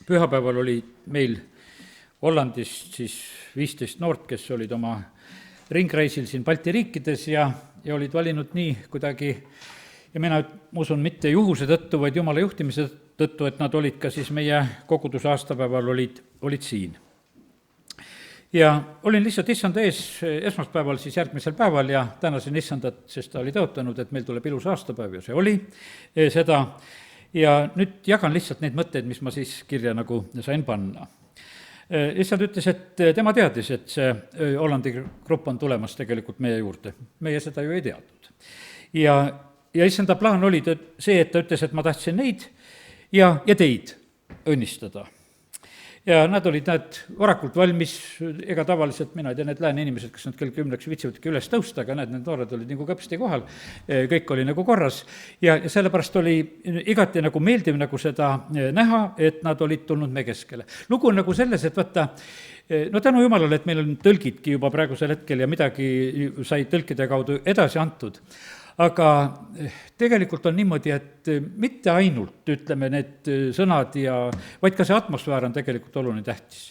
pühapäeval oli meil Hollandist siis 15 noort, kes olid oma ringreisil siin Balti riikides ja olid valinud nii kuidagi, ja mina usun, mitte juhuse tõttu, vaid Jumala juhtimise tõttu, et nad olid ka siis meie koguduse aastapäeval olid siin. Ja olin lihtsalt issanda ees esmaspäeval, siis järgmisel päeval ja tänasin issandat, sest ta oli tõotanud, et meil tuleb ilus aastapäev ja see oli seda. Ja nüüd jagan lihtsalt neid mõtteid, mis ma siis kirja nagu sain panna. Issand ütles, et tema teadis, et see Hollandi grupp on tulemas tegelikult meie juurde. Meie seda ju ei teadnud. Ja issanda plaan oli see, et ta ütles, et ma tahtsin neid ja teid õnnistada. Ja nad olid varakult valmis, ega tavaliselt, mina ei tea, need lääne inimesed, kes nad kell 10 viitsivadki üles tõusta, aga need noored olid nagu kõpsti kohal, kõik oli nagu korras ja sellepärast oli igati nagu meeldiv nagu seda näha, et nad olid tulnud me keskele. Lugu on nagu selles, et vaata, no tänu Jumalale, et meil on tõlgidki juba praegusel hetkel ja midagi sai tõlkide kaudu edasi antud. Aga tegelikult on niimoodi, et mitte ainult, ütleme, need sõnad vaid ka see atmosfäär on tegelikult oluline tähtis.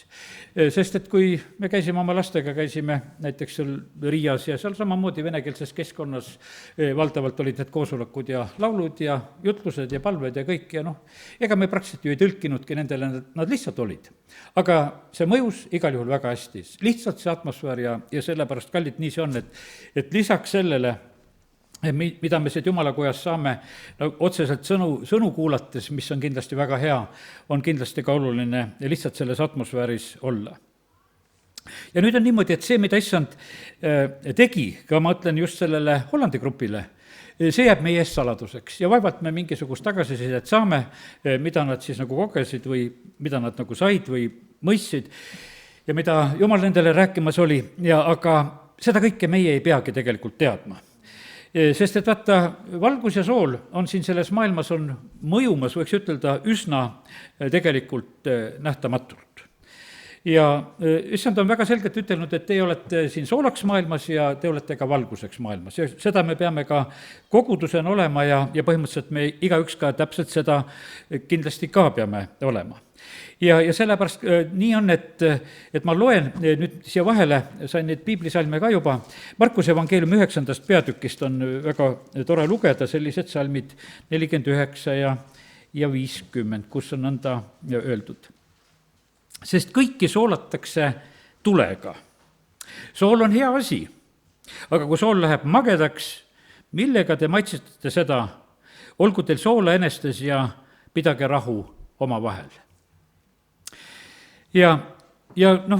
Sest et kui me käisime oma lastega, käisime näiteks seal Riias ja seal samamoodi venekeelses keskkonnas, valdavalt olid need koosolekud ja laulud ja jutlused ja palved ja kõik ja ega me praktiliselt ju ei tõlkinudki nendele, nad lihtsalt olid. Aga see mõjus igal juhul väga hästi, lihtsalt see atmosfäär ja sellepärast, kallid, nii see on, et lisaks sellele, mida me siit Jumalakojas saame otseselt sõnu kuulates, mis on kindlasti väga hea, on kindlasti ka oluline lihtsalt selles atmosfääris olla. Ja nüüd on niimoodi, et see, mida issand tegi, ka ma ütlen just sellele Hollandi grupile, see jääb meie ees saladuseks ja vaevalt me mingisugust tagasisidet saame, mida nad siis nagu kogesid või mida nad nagu said või mõistsid ja mida Jumal nendele rääkimas oli, aga seda kõike meie ei peagi tegelikult teadma. Sest et vaata, valgus ja sool on siin selles maailmas on mõjumas, võiks ütelda, üsna tegelikult nähtamatult. Ja issand on väga selgelt ütelnud, et teie olete siin soolaks maailmas ja te olete ka valguseks maailmas ja seda me peame ka kogudusena olema ja põhimõtteliselt me igaüks ka täpselt seda kindlasti ka peame olema. Ja sellepärast nii on, et ma loen nüüd siia vahele, sain neid piiblisalme ka juba. Markuse evangeeliumi 9. peatükist on väga tore lugeda sellised salmid 49 ja 50, kus on nõnda öeldud. Sest kõiki soolatakse tulega. Sool on hea asi, aga kui sool läheb magedaks, millega te maitsete seda, olgu teil soola enestes ja pidage rahu oma vahel. Ja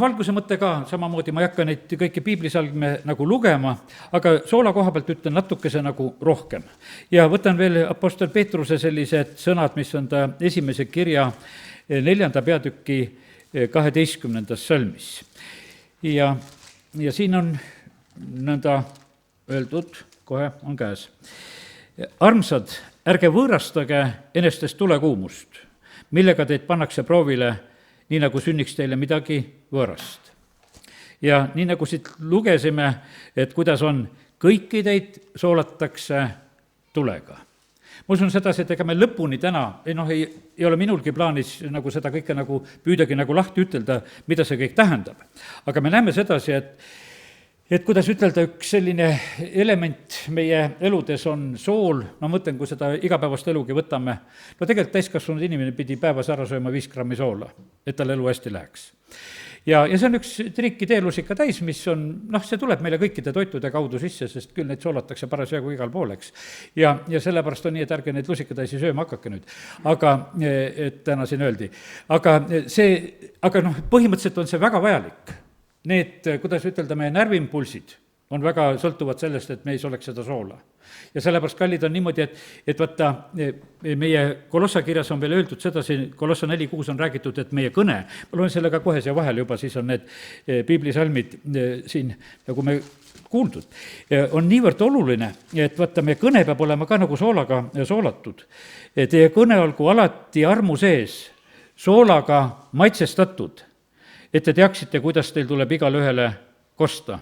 valguse mõte ka samamoodi, ma ei hakka neid kõiki piiblisalme nagu lugema, aga soola koha pealt ütlen natukese nagu rohkem. Ja võtan veel apostel Peetruse sellised sõnad, mis on ta esimese kirja 4. peatüki 12. salmis. Ja siin on nõnda öeldud, kohe on käes. Armsad, ärge võõrastage enestest tulekuumust, millega teid pannakse proovile, nii nagu sünniks teile midagi võõrast. Ja nii nagu siit lugesime, et kuidas on, kõiki teid soolatakse tulega. Ma usun sedasi, et ega me lõpuni täna, ei ole minulgi plaanis nagu seda kõike nagu püüdagi nagu lahti ütelda, mida see kõik tähendab. Aga me näeme sedasi, et kuidas ütelda, üks selline element meie eludes on sool, ma mõtlen, kui seda igapäevast elugi võtame, tegelikult täiskasvanud inimene pidi päevas ära sööma 5 grammi soola, et tal elu hästi läheks. Ja see on üks triikide elusika täis, mis on, see tuleb meile kõikide toitude kaudu sisse, sest küll neid soolatakse parasjagu igal pooleks. Ja sellepärast on nii, et ärge neid lusikatäisi sööma hakake nüüd, aga et täna siin öeldi. Aga põhimõtteliselt on see väga vajalik. Need, kuidas ütelda, meie närviimpulsid on väga sõltuvad sellest, et meis oleks seda soola. Ja sellepärast, kallid, on niimoodi, et vaata, meie Kolossa kirjas on veel öeldud sedasi, Kolossa 4.6 on räägitud, et meie kõne, ma loen sellega kohe siia vahele juba, siis on need piiblisalmid siin, nagu me kuuldud, on niivõrd oluline, et vaata, meie kõne peab olema ka nagu soolaga soolatud. Teie kõne olgu alati armu sees, soolaga maitsestatud, et te teaksite, kuidas teil tuleb igale ühele kosta.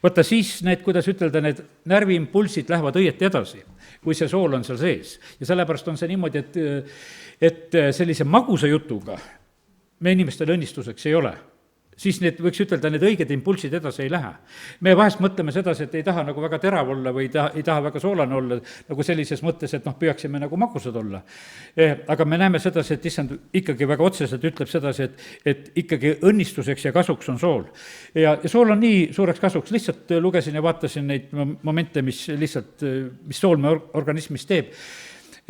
Vaata siis need, kuidas ütelda, need närviimpulsid lähevad õieti edasi, kui see sool on seal sees. Ja sellepärast on see niimoodi, et sellise magusa jutuga me inimestele õnnistuseks ei ole, siis need, võiks ütelda, need õiged impulsid edasi ei lähe. me vahest mõtleme sedasi, et ei taha nagu väga terav olla või ei taha väga soolane olla, nagu sellises mõttes, et püüaksime nagu magusad olla. Aga me näeme sedasi, et issand ikkagi väga otseselt ütleb sedasi, et ikkagi õnnistuseks ja kasuks on sool. Ja sool on nii suureks kasuks, lihtsalt lugesin ja vaatasin neid momente, mis sool me organismis teeb.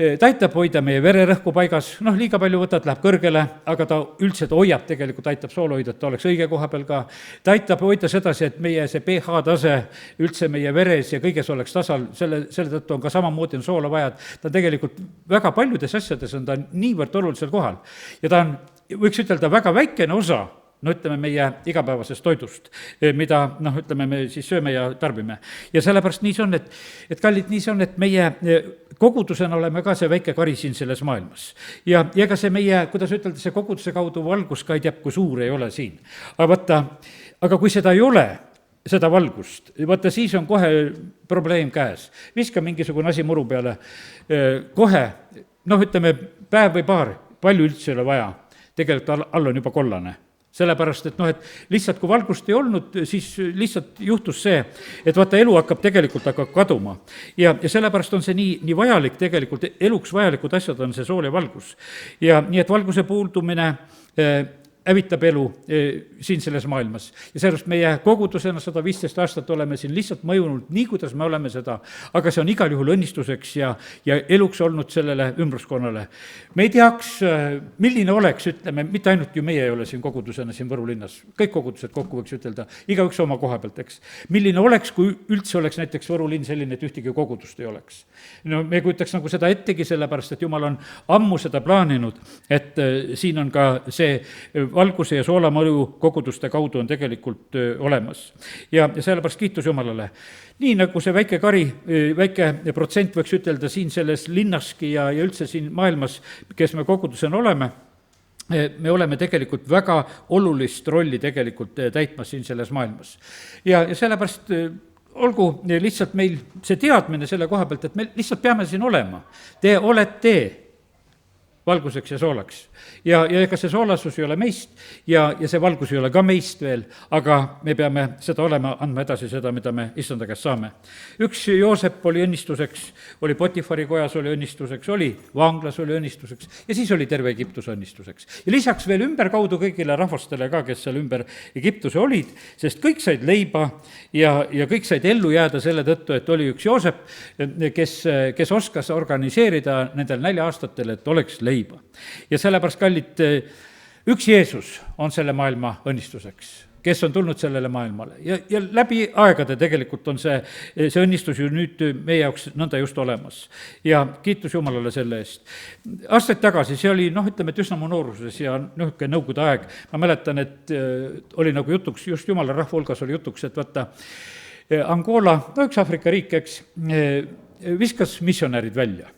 Ta aitab hoida meie vererõhku paigas, liiga palju võtad, läheb kõrgele, aga ta üldse hoiab, tegelikult aitab sool hoida, et ta oleks õige koha peal ka. Ta aitab hoida sedasi, et meie see pH tase üldse meie veres ja kõiges oleks tasal, selle tõttu on ka samamoodi on soola vaja, et ta tegelikult väga paljudes asjades on ta niivõrd olulisel kohal. Ja ta on, võiks ütelda, väga väikene osa, ütleme, meie igapäevasest toidust, mida, ütleme, me siis sööme ja tarbime. Ja sellepärast nii see on, et kallid, nii see on, et meie kogudusena oleme ka see väike kari siin selles maailmas. Ja ega see meie, kuidas ütelda, see koguduse kaudu valgus ka ei tea, kui suur ei ole siin. Aga kui seda ei ole, seda valgust, vaata siis on kohe probleem käes. Viska mingisugune asi muru peale, kohe, ütleme, päev või paar, palju üldse ei ole vaja, tegelikult all on juba kollane. Sellepärast, et lihtsalt kui valgust ei olnud, siis lihtsalt juhtus see, et vaata, elu hakkab kaduma. Ja sellepärast on see nii vajalik tegelikult, eluks vajalikud asjad on see sool ja valgus. Ja nii, et valguse puudumine hävitab elu siin selles maailmas. Ja sellest meie kogudusena 115 aastat oleme siin lihtsalt mõjunud nii, kuidas me oleme seda, aga see on igal juhul õnnistuseks ja eluks olnud sellele ümbruskonnale. Me ei teaks, milline oleks, ütleme, mitte ainult ju meie ei ole siin kogudusena siin Võru linnas, kõik kogudused kokku võiks ütelda, igaüks oma koha pealt, eks. Milline oleks, kui üldse oleks näiteks Võru linn selline, et ühtegi kogudust ei oleks. Me kujutaks nagu seda ettegi, sellepärast, et Jumal on ammu seda plaaninud, et siin on ka see valguse ja soolamõju koguduste kaudu on tegelikult olemas. Ja sellepärast kiitus Jumalale. Nii nagu see väike kari, väike protsent võiks ütelda siin selles linnaski ja üldse siin maailmas, kes me kogudusena oleme, me oleme tegelikult väga olulist rolli tegelikult täitmas siin selles maailmas. Ja sellepärast olgu lihtsalt meil see teadmine selle koha pealt, et me lihtsalt peame siin olema. Te olete valguseks ja soolaks. Ja ega see soolasus ei ole meist ja see valgus ei ole ka meist veel, aga me peame seda olema, andma edasi seda, mida me issanda käest saame. Üks Joosep oli õnnistuseks, oli Potifari kojas oli õnnistuseks, oli vanglas oli õnnistuseks ja siis oli terve Egiptuse õnnistuseks. Ja lisaks veel ümberkaudu kõigile rahvastele ka, kes seal ümber Egiptuse olid, sest kõik said leiba ja kõik said ellu jääda selle tõttu, et oli üks Joosep, kes oskas organiseerida nendel 4 aastatel, et oleks leiba. Ja sellepärast, kallid, üks Jeesus on selle maailma õnnistuseks, kes on tulnud sellele maailmale. Ja läbi aegade tegelikult on see õnnistus ju nüüd meie jaoks nõnda just olemas. Ja kiitus Jumalale selle eest. Aastaid tagasi, see oli, ütleme, et üsna mu nooruses ja nõukogude aeg. Ma mäletan, et oli nagu jutuks, just Jumala rahva hulgas oli jutuks, et vaata, Angola, üks Afrika riik, eks, viskas missionärid välja,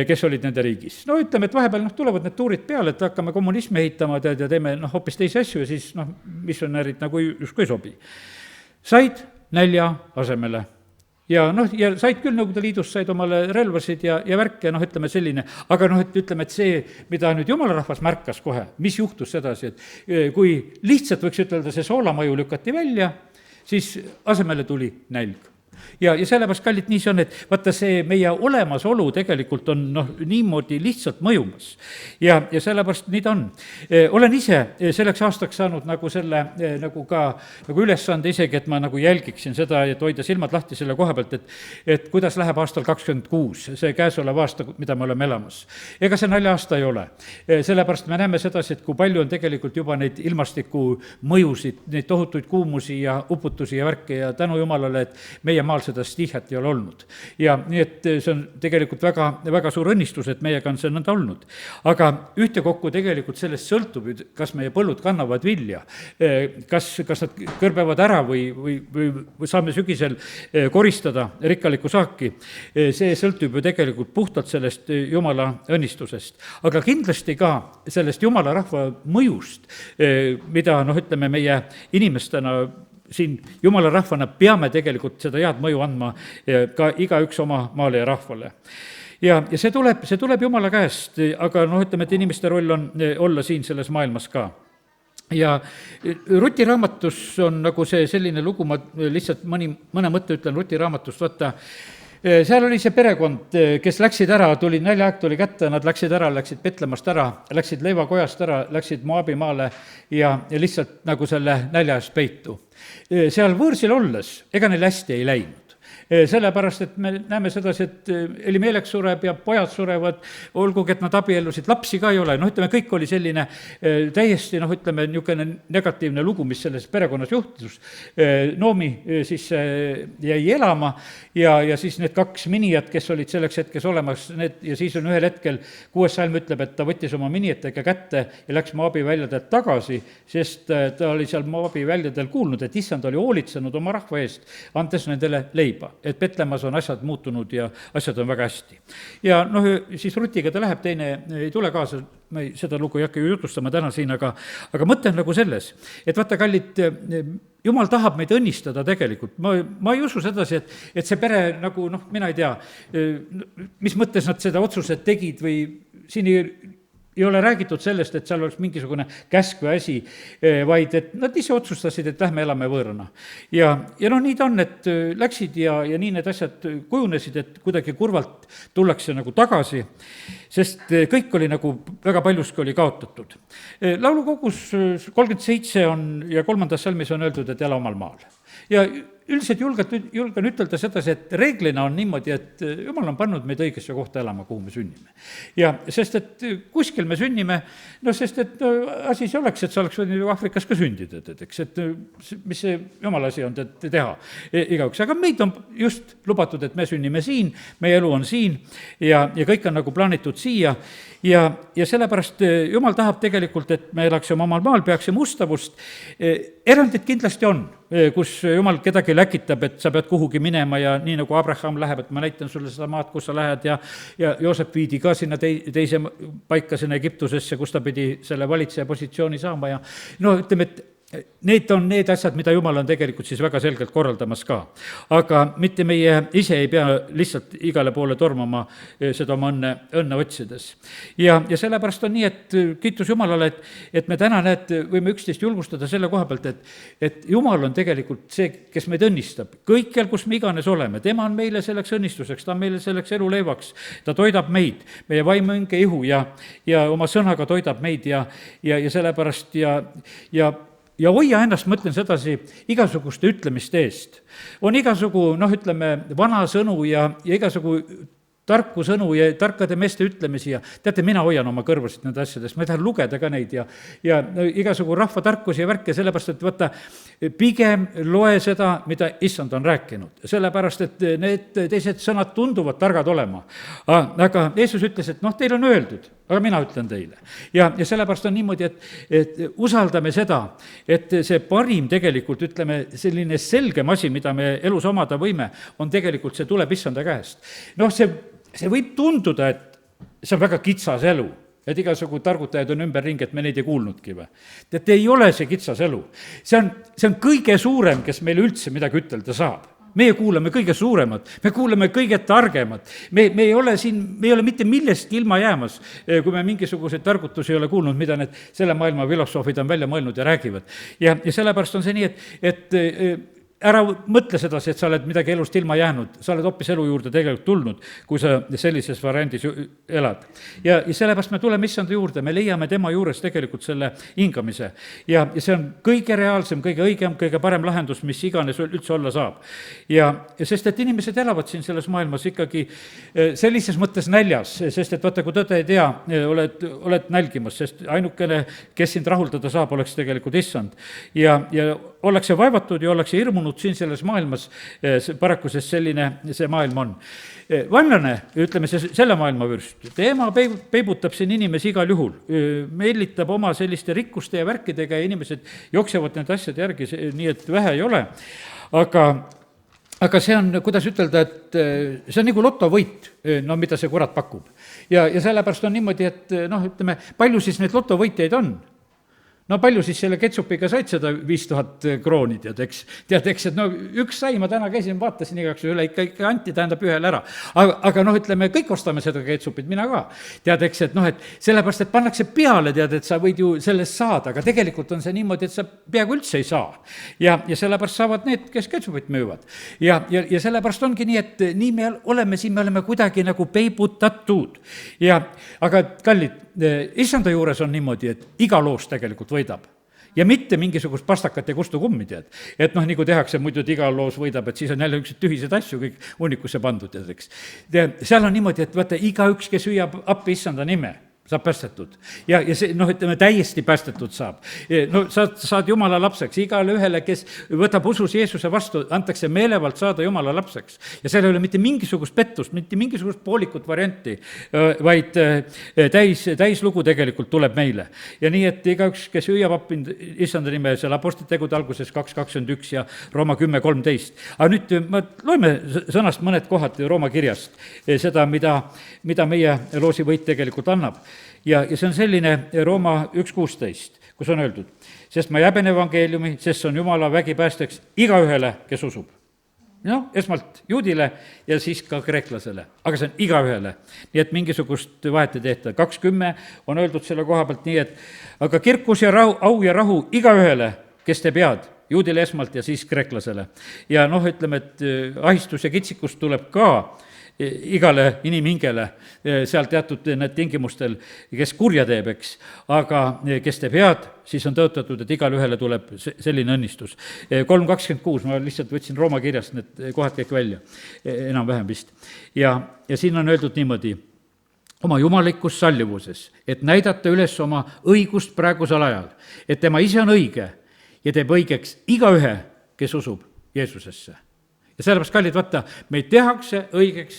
kes olid nende riigis. Ütleme, et vahepeal tulevad need tuurid peale, et hakkame kommunismi ehitama ja teeme hoopis teisi asju ja siis missionärid nagu justkui ei sobi. Said nälja asemele. Ja said küll Nõukogude Liidust, said omale relvasid ja värke, ütleme selline, aga ütleme, et see, mida nüüd Jumala rahvas märkas kohe, mis juhtus sedasi, et kui lihtsalt võiks ütelda, see soolamõju lükati välja, siis asemele tuli nälg. Ja sellepärast, kallid, nii see on, et vaata see meie olemasolu tegelikult on niimoodi lihtsalt mõjumas. Ja sellepärast nii ta on. Olen ise selleks aastaks saanud nagu selle nagu ka nagu ülesande isegi, et ma nagu jälgiksin seda, et hoida silmad lahti selle koha pealt, et kuidas läheb aastal 2026, see käesolev aasta, mida me oleme elamas. Ega see nalja aasta ei ole. Sellepärast me näeme sedasi, et kui palju on tegelikult juba neid ilmastiku mõjusid, neid tohutuid kuumusi ja uputusi ja värke ja tänu Jumalale, et meie maal seda stiihet ei ole olnud. Ja nii, et see on tegelikult väga, väga suur õnnistus, et meiega on see nõnda olnud. Aga ühtekokku tegelikult sellest sõltub, kas meie põllud kannavad vilja, kas nad kõrbevad ära või saame sügisel koristada rikkalikku saaki. See sõltub ju tegelikult puhtalt sellest Jumala õnnistusest. Aga kindlasti ka sellest Jumala rahva mõjust, mida ütleme meie inimestena siin Jumala rahvana peame tegelikult seda head mõju andma ka igaüks oma maale ja rahvale. ja see tuleb Jumala käest, aga noh, ütleme, et inimeste roll on olla siin selles maailmas ka. Ja Ruti raamatus on nagu see selline lugu, ma lihtsalt mõne mõtte ütlen Ruti raamatust, vaata, seal oli see perekond, kes läksid ära, näljaaeg tuli kätte, nad läksid ära, läksid Petlemast ära, läksid leivakojast ära, läksid Moabi maale ja lihtsalt nagu selle nälja eest peitu. Seal võõrsil olles, ega neil hästi ei läinud. Sellepärast, et me näeme sedasi, et Elimelek sureb ja pojad surevad, olgugi, et nad abiellusid, lapsi ka ei ole, noh, ütleme, kõik oli selline täiesti, noh, ütleme, niisugune negatiivne lugu, mis selles perekonnas juhtus. Noomi siis jäi elama ja siis need 2 minijat, kes olid selleks hetkes olemas, ja siis on ühel hetkel, 6. salm ütleb, et ta võttis oma minijatega kätte ja läks Moabi väljadelt tagasi, sest ta oli seal Moabi väljadel kuulnud, et issand oli hoolitsenud oma rahva eest, andes nendele leiba. Et Petlemas on asjad muutunud ja asjad on väga hästi. Ja noh, siis Rutiga ta läheb, teine ei tule kaasa, ma seda lugu ei hakka ju jutustama täna siin, aga mõte on nagu selles, et vaata, kallid, Jumal tahab meid õnnistada tegelikult. Ma ei usu sedasi, et see pere nagu, noh, mina ei tea, mis mõttes nad seda otsused tegid või siin ei ole räägitud sellest, et seal oleks mingisugune käsk või asi, vaid et nad ise otsustasid, et lähme elame võõrana. Ja noh, nii ta on, et läksid ja nii need asjad kujunesid, et kuidagi kurvalt tullakse nagu tagasi, sest kõik oli nagu väga paljuski oli kaotatud. Laulukogus 37 on ja 3. salmis on öeldud, et ela omal maal. Ja üldiselt julgen ütelda sedasi, et reeglina on niimoodi, et Jumal on pannud meid õigesse kohta elama, kuhu me sünnime. Ja sest, et kuskil me sünnime, no sest, et asi see oleks, et sa oleks võinud ju Aafrikas ka sündida, eks, et mis see Jumala asi on teha igaüks. Aga meid on just lubatud, et me sünnime siin, meie elu on siin ja kõik on nagu plaanitud siia ja sellepärast Jumal tahab tegelikult, et me elaksime omal maal, peaksime ustavust. Erandid kindlasti on, kus Jumal kedagi läkitab, et sa pead kuhugi minema ja nii nagu Abraham läheb, et ma näitan sulle seda maad, kus sa lähed ja Joosep viidi ka sinna teise paika, sinna Egiptusesse, kus ta pidi selle valitseja positsiooni saama ja no ütleme, et need on need asjad, mida Jumal on tegelikult siis väga selgelt korraldamas ka. Aga mitte meie ise ei pea lihtsalt igale poole tormama seda oma õnne otsides. Ja sellepärast on nii, et kiitus Jumalale, et me täna võime üksteist julgustada selle koha pealt, et Jumal on tegelikult see, kes meid õnnistab. Kõikjal, kus me iganes oleme, tema on meile selleks õnnistuseks, ta on meile selleks eluleivaks, ta toidab meid, meie vaimu, hinge, ihu ja oma sõnaga toidab meid ja sellepärast ja hoia ennast, ma ütlen sedasi, igasuguste ütlemiste eest. On igasugu, noh, ütleme, vana sõnu ja igasugu tarku sõnu ja tarkade meeste ütlemisi ja teate, mina hoian oma kõrvasid nende asjadest, ma tahan lugeda ka neid ja igasugu rahva tarkusi ja värke, sellepärast, et vaata, pigem loe seda, mida issand on rääkinud, sellepärast, et need teised sõnad tunduvad targad olema. Aga Jeesus ütles, et noh, teil on öeldud, aga mina ütlen teile. Ja sellepärast on niimoodi, et usaldame seda, et see parim tegelikult, ütleme, selline selgem asi, mida me elus omada võime, on tegelikult, see tuleb issanda käest. Noh, see võib tunduda, et see on väga kitsas elu, et igasugu targutajad on ümberringi, et me neid ei kuulnudki või. Et ei ole see kitsas elu. See on kõige suurem, kes meile üldse midagi ütelda saab. Meie kuulame kõige suuremad, me kuulame kõige targemad. Me ei ole mitte millestki ilma jäämas, kui me mingisuguseid targutusi ei ole kuulnud, mida need selle maailma filosoofid on välja mõelnud ja räägivad. Ja sellepärast on see nii, et ära mõtle sedasi, et sa oled midagi elust ilma jäänud, sa oled hoopis elu juurde tegelikult tulnud, kui sa sellises variandis elad. Ja sellepärast me tuleme issanda juurde, me leiame tema juures tegelikult selle hingamise. Ja see on kõige reaalsem, kõige õigem, kõige parem lahendus, mis iganes üldse olla saab. Ja sest, et inimesed elavad siin selles maailmas ikkagi sellises mõttes näljas, sest et vaata, kui tõde ei tea, oled nälgimas, sest ainukene, kes sind rahuldada saab, oleks tegelikult issand. Ja ollakse vaevatud ja ollakse hirmunud siin selles maailmas, paraku sest selline see maailm on. Vaenlane, ütleme selle maailma vürst, tema peibutab siin inimesi igal juhul, meelitab oma selliste rikkuste ja värkidega ja inimesed jooksevad need asjad järgi, nii et vähe ei ole. Aga see on, kuidas ütelda, et see on nagu lotovõit, no mida see kurat pakub. Ja sellepärast on niimoodi, et noh, ütleme, palju siis neid lotovõitjaid on? no palju siis selle ketsupiga said seda 5000 krooni, tead, eks, et no üks sai, ma täna käisin, vaatasin igaks üle, ikka anti, tähendab ühele ära. aga noh, ütleme, kõik ostame seda ketsupit, mina ka. tead, eks, et noh, et sellepärast, et pannakse peale, tead, et sa võid ju sellest saada, aga tegelikult on see niimoodi, et sa peaaegu üldse ei saa. ja sellepärast saavad need, kes ketsupit müüvad. ja sellepärast ongi nii, et nii me oleme siin, me oleme kuidagi nagu peibutatud. aga kallid, issanda juures on niimoodi, et iga loos tegelikult võidab. Ja mitte mingisugust pastakat ja kustukummi, tead. Et noh, nagu tehakse muidu, et iga loos võidab, et siis on jälle üks tühised asju kõik hunnikusse pandud, tead, eks. Seal on niimoodi, et vaata, igaüks, kes hüüab appi issanda nime, saab päästetud. ja see, noh, ütleme, täiesti päästetud saab. No saad Jumala lapseks, igale ühele, kes võtab usus Jeesuse vastu, antakse meelevalt saada Jumala lapseks. Ja seal ei ole mitte mingisugust pettust, mitte mingisugust poolikut varianti, vaid täislugu tegelikult tuleb meile. Ja nii, et igaüks, kes hüüab appi issanda nime, seal apostlite tegude alguses 2:21 ja Rooma 10:13. Aga nüüd me loeme sõnast mõned kohad Rooma kirjast, seda, mida meie loosivõit tegelikult annab. Ja see on selline Rooma 1:16, kus on öeldud, sest ma jäben evangeeliumi, sest see on Jumala vägi päästeks igaühele, kes usub. noh, esmalt juudile ja siis ka kreeklasele, aga see on igaühele. nii et mingisugust vahet ei tehta. 2:10 on öeldud selle koha pealt nii, et aga kirkus ja rahu, au ja rahu igaühele, kes teeb head, juudile esmalt ja siis kreeklasele. ja noh, ütleme, et ahistus ja kitsikus tuleb ka igale inimhingele seal teatud need tingimustel, kes kurja teeb, eks, aga kes teeb head, siis on tõotatud, et igale ühele tuleb selline õnnistus. 3:26, ma lihtsalt võtsin Rooma kirjast need kohad kõik välja, enam-vähem vist. ja siin on öeldud niimoodi, oma jumalikus sallivuses, et näidata üles oma õigust praegusel ajal, et tema ise on õige ja teeb õigeks igaühe, kes usub Jeesusesse. Ja sellepärast, kallid, vaata, meid tehakse õigeks,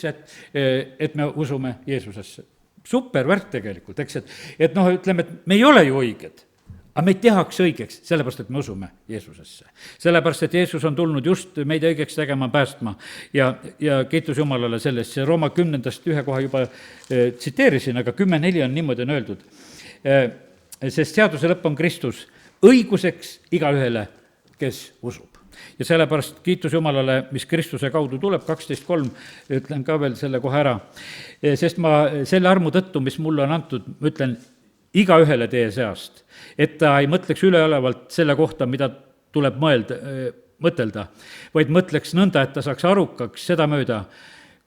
et me usume Jeesusesse. Super värk tegelikult, eks, et noh, ütleme, et me ei ole ju õiged, aga meid tehakse õigeks, sellepärast, et me usume Jeesusesse. Sellepärast, et Jeesus on tulnud just meid õigeks tegema, päästma ja kiitus Jumalale sellest. See Rooma 10. ühe koha juba tsiteerisin, aga 10:4 on niimoodi on öeldud. Sest seaduse lõpp on Kristus õiguseks igaühele, kes usub. Ja sellepärast kiitus Jumalale, mis Kristuse kaudu tuleb, 12:3, ütlen ka veel selle kohe ära. Sest ma selle armu tõttu, mis mulle on antud, ma ütlen igaühele teie seast, et ta ei mõtleks üleolevalt selle kohta, mida tuleb mõtelda, vaid mõtleks nõnda, et ta saaks arukaks sedamööda,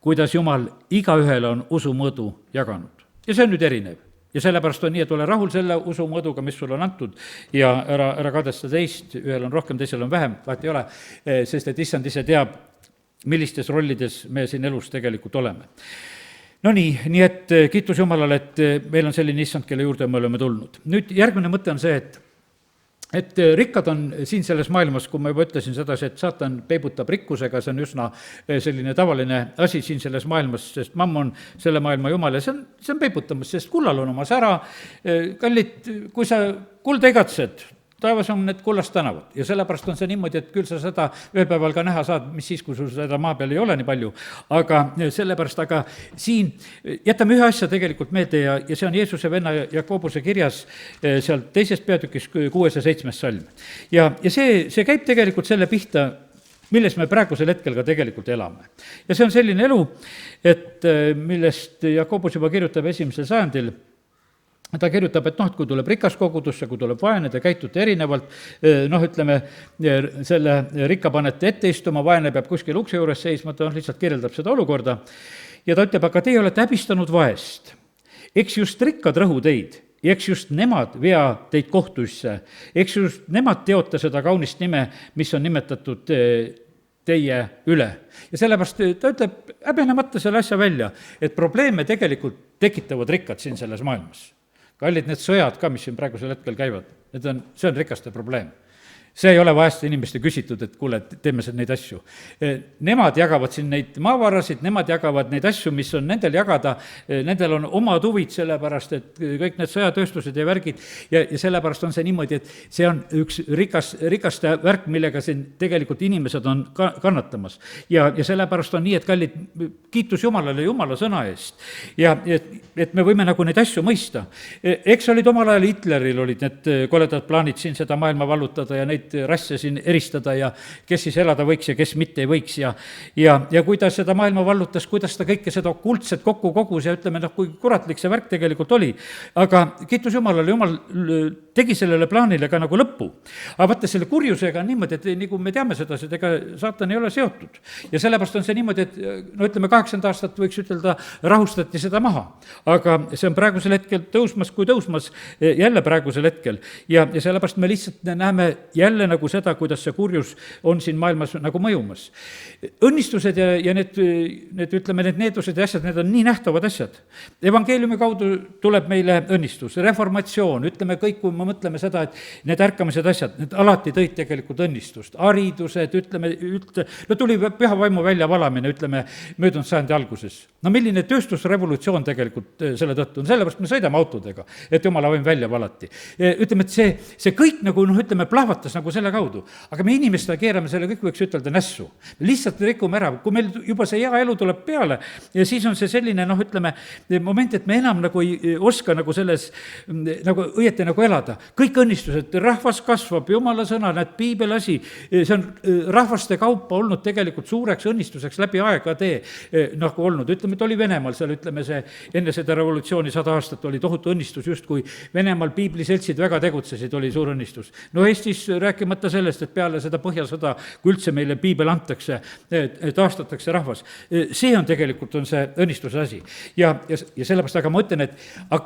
kuidas Jumal igaühele on usumõõdu jaganud. Ja see on nüüd erinev. Ja sellepärast on nii, et ole rahul selle usumõõduga, mis sulle on antud ja ära kadesta teist, ühel on rohkem, teisel on vähem, vahet ei ole, sest et issand ise teab, millistes rollides me siin elus tegelikult oleme. No nii et kiitus Jumalale, et meil on selline issand, kelle juurde me oleme tulnud. Nüüd järgmine mõte on see, et rikkad on siin selles maailmas, kui ma juba ütlesin sedasi, et saatan peibutab rikkusega, see on üsna selline tavaline asi siin selles maailmas, sest mammon selle maailma jumal ja see on peibutamas, sest kullal on oma sära. Kallid, kui sa kulda igatsed, taevas on need kullast tänavad ja sellepärast on see niimoodi, et küll sa seda ühel päeval ka näha saad, mis siis, kui sul seda maa peal ei ole nii palju, aga sellepärast, aga siin jätame ühe asja tegelikult meelde ja see on Jeesuse venna Jakobuse kirjas seal 2. peatükis 6. ja 7. salm. Ja see käib tegelikult selle pihta, milles me praegusel hetkel ka tegelikult elame. Ja see on selline elu, et millest Jakobus juba kirjutab 1. sajandil. Ta kirjutab, et noh, et kui tuleb rikas kogudusse, kui tuleb vaene, te käitute erinevalt, noh, ütleme, selle rikka panete ette istuma, vaene peab kuskil ukse juures seisma, ta lihtsalt kirjeldab seda olukorda. Ja ta ütleb, aga teie olete häbistanud vaest. Eks just rikkad rõhu teid, ja eks just nemad vea teid kohtuisse, eks just nemad teota seda kaunist nime, mis on nimetatud teie üle. Ja sellepärast ta ütleb, häbenemata selle asja välja, et probleeme tegelikult tekitavad rikkad siin selles maailmas. Kallid need sõjad ka, mis siin praegusel hetkel käivad, see on rikaste probleem. see ei ole vahest inimeste küsitud, et kuule, teeme siin neid asju. Nemad jagavad siin neid maavarasid, nemad jagavad neid asju, mis on nendel jagada, nendel on omad huvid, sellepärast et kõik need sõjatööstused ja värgid ja sellepärast on see niimoodi, et see on üks rikaste värk, millega siin tegelikult inimesed on kannatamas. Ja sellepärast on nii, et kallid, kiitus Jumalale Jumala sõna eest. Ja et me võime nagu neid asju mõista. Eks olid omal ajal Hitleril olid need koledad plaanid siin seda maailma vallutada ja neid rasse siin eristada ja kes siis elada võiks ja kes mitte ei võiks ja kui ta seda maailma vallutas, kuidas ta kõike seda okultset kokku kogus ja ütleme, kui kuratlik see värk tegelikult oli. Aga kiitus Jumalale, Jumal tegi sellele plaanile ka nagu lõppu. Aga vaata, selle kurjusega on niimoodi, et nagu me teame seda, ega saatan ei ole seotud. Ja sellepärast on see niimoodi, et no ütleme, 8 aastat võiks ütelda, rahustati seda maha. Aga see on praegusel hetkel tõusmas jälle praegusel hetkel ja sellepärast me lihtsalt näeme jälle nagu seda, kuidas see kurjus on siin maailmas nagu mõjumas. Õnnistused ja need ütleme, need needused ja asjad, need on nii nähtavad asjad. Evangeeliumi kaudu tuleb meile õnnistus, reformatsioon, ütleme kõik, kui me mõtleme seda, et need ärkamised asjad, need alati tõid tegelikult õnnistust. Haridused, tuli püha vaimu väljavalamine, ütleme, möödunud sajandi alguses. No milline tööstusrevolutsioon tegelikult selle tõttu on, sellepärast me sõidame autodega, et Jumala vaim välja valati. Ütleme, et see kõik nagu, ütleme, plahvatas nagu selle kaudu. Aga me inimestele keerame selle kõik, võiks ütelda, nässu. Lihtsalt rikume ära, kui meil juba see hea elu tuleb peale ja siis on see selline, ütleme, moment, et me enam nagu ei oska nagu selles nagu õieti nagu elada. Kõik õnnistused, rahvas kasvab, Jumala sõna, näed, piibel asi, see on rahvaste kaupa olnud tegelikult suureks õnnistuseks läbi aegade nagu olnud. Ütleme, et oli Venemaal seal, ütleme see, enne seda revolutsiooni 100 aastat oli tohutu õnnistus, just kui Venemaal piibliseltsid väga tegutsesid, oli suur õnnistus. No Eestis rääkimata sellest, et peale seda põhjasõda, kui üldse meile piibel antakse, taastatakse rahvas, see on tegelikult on see õnnistuse asi. Ja sellepärast, aga ma ütlen, et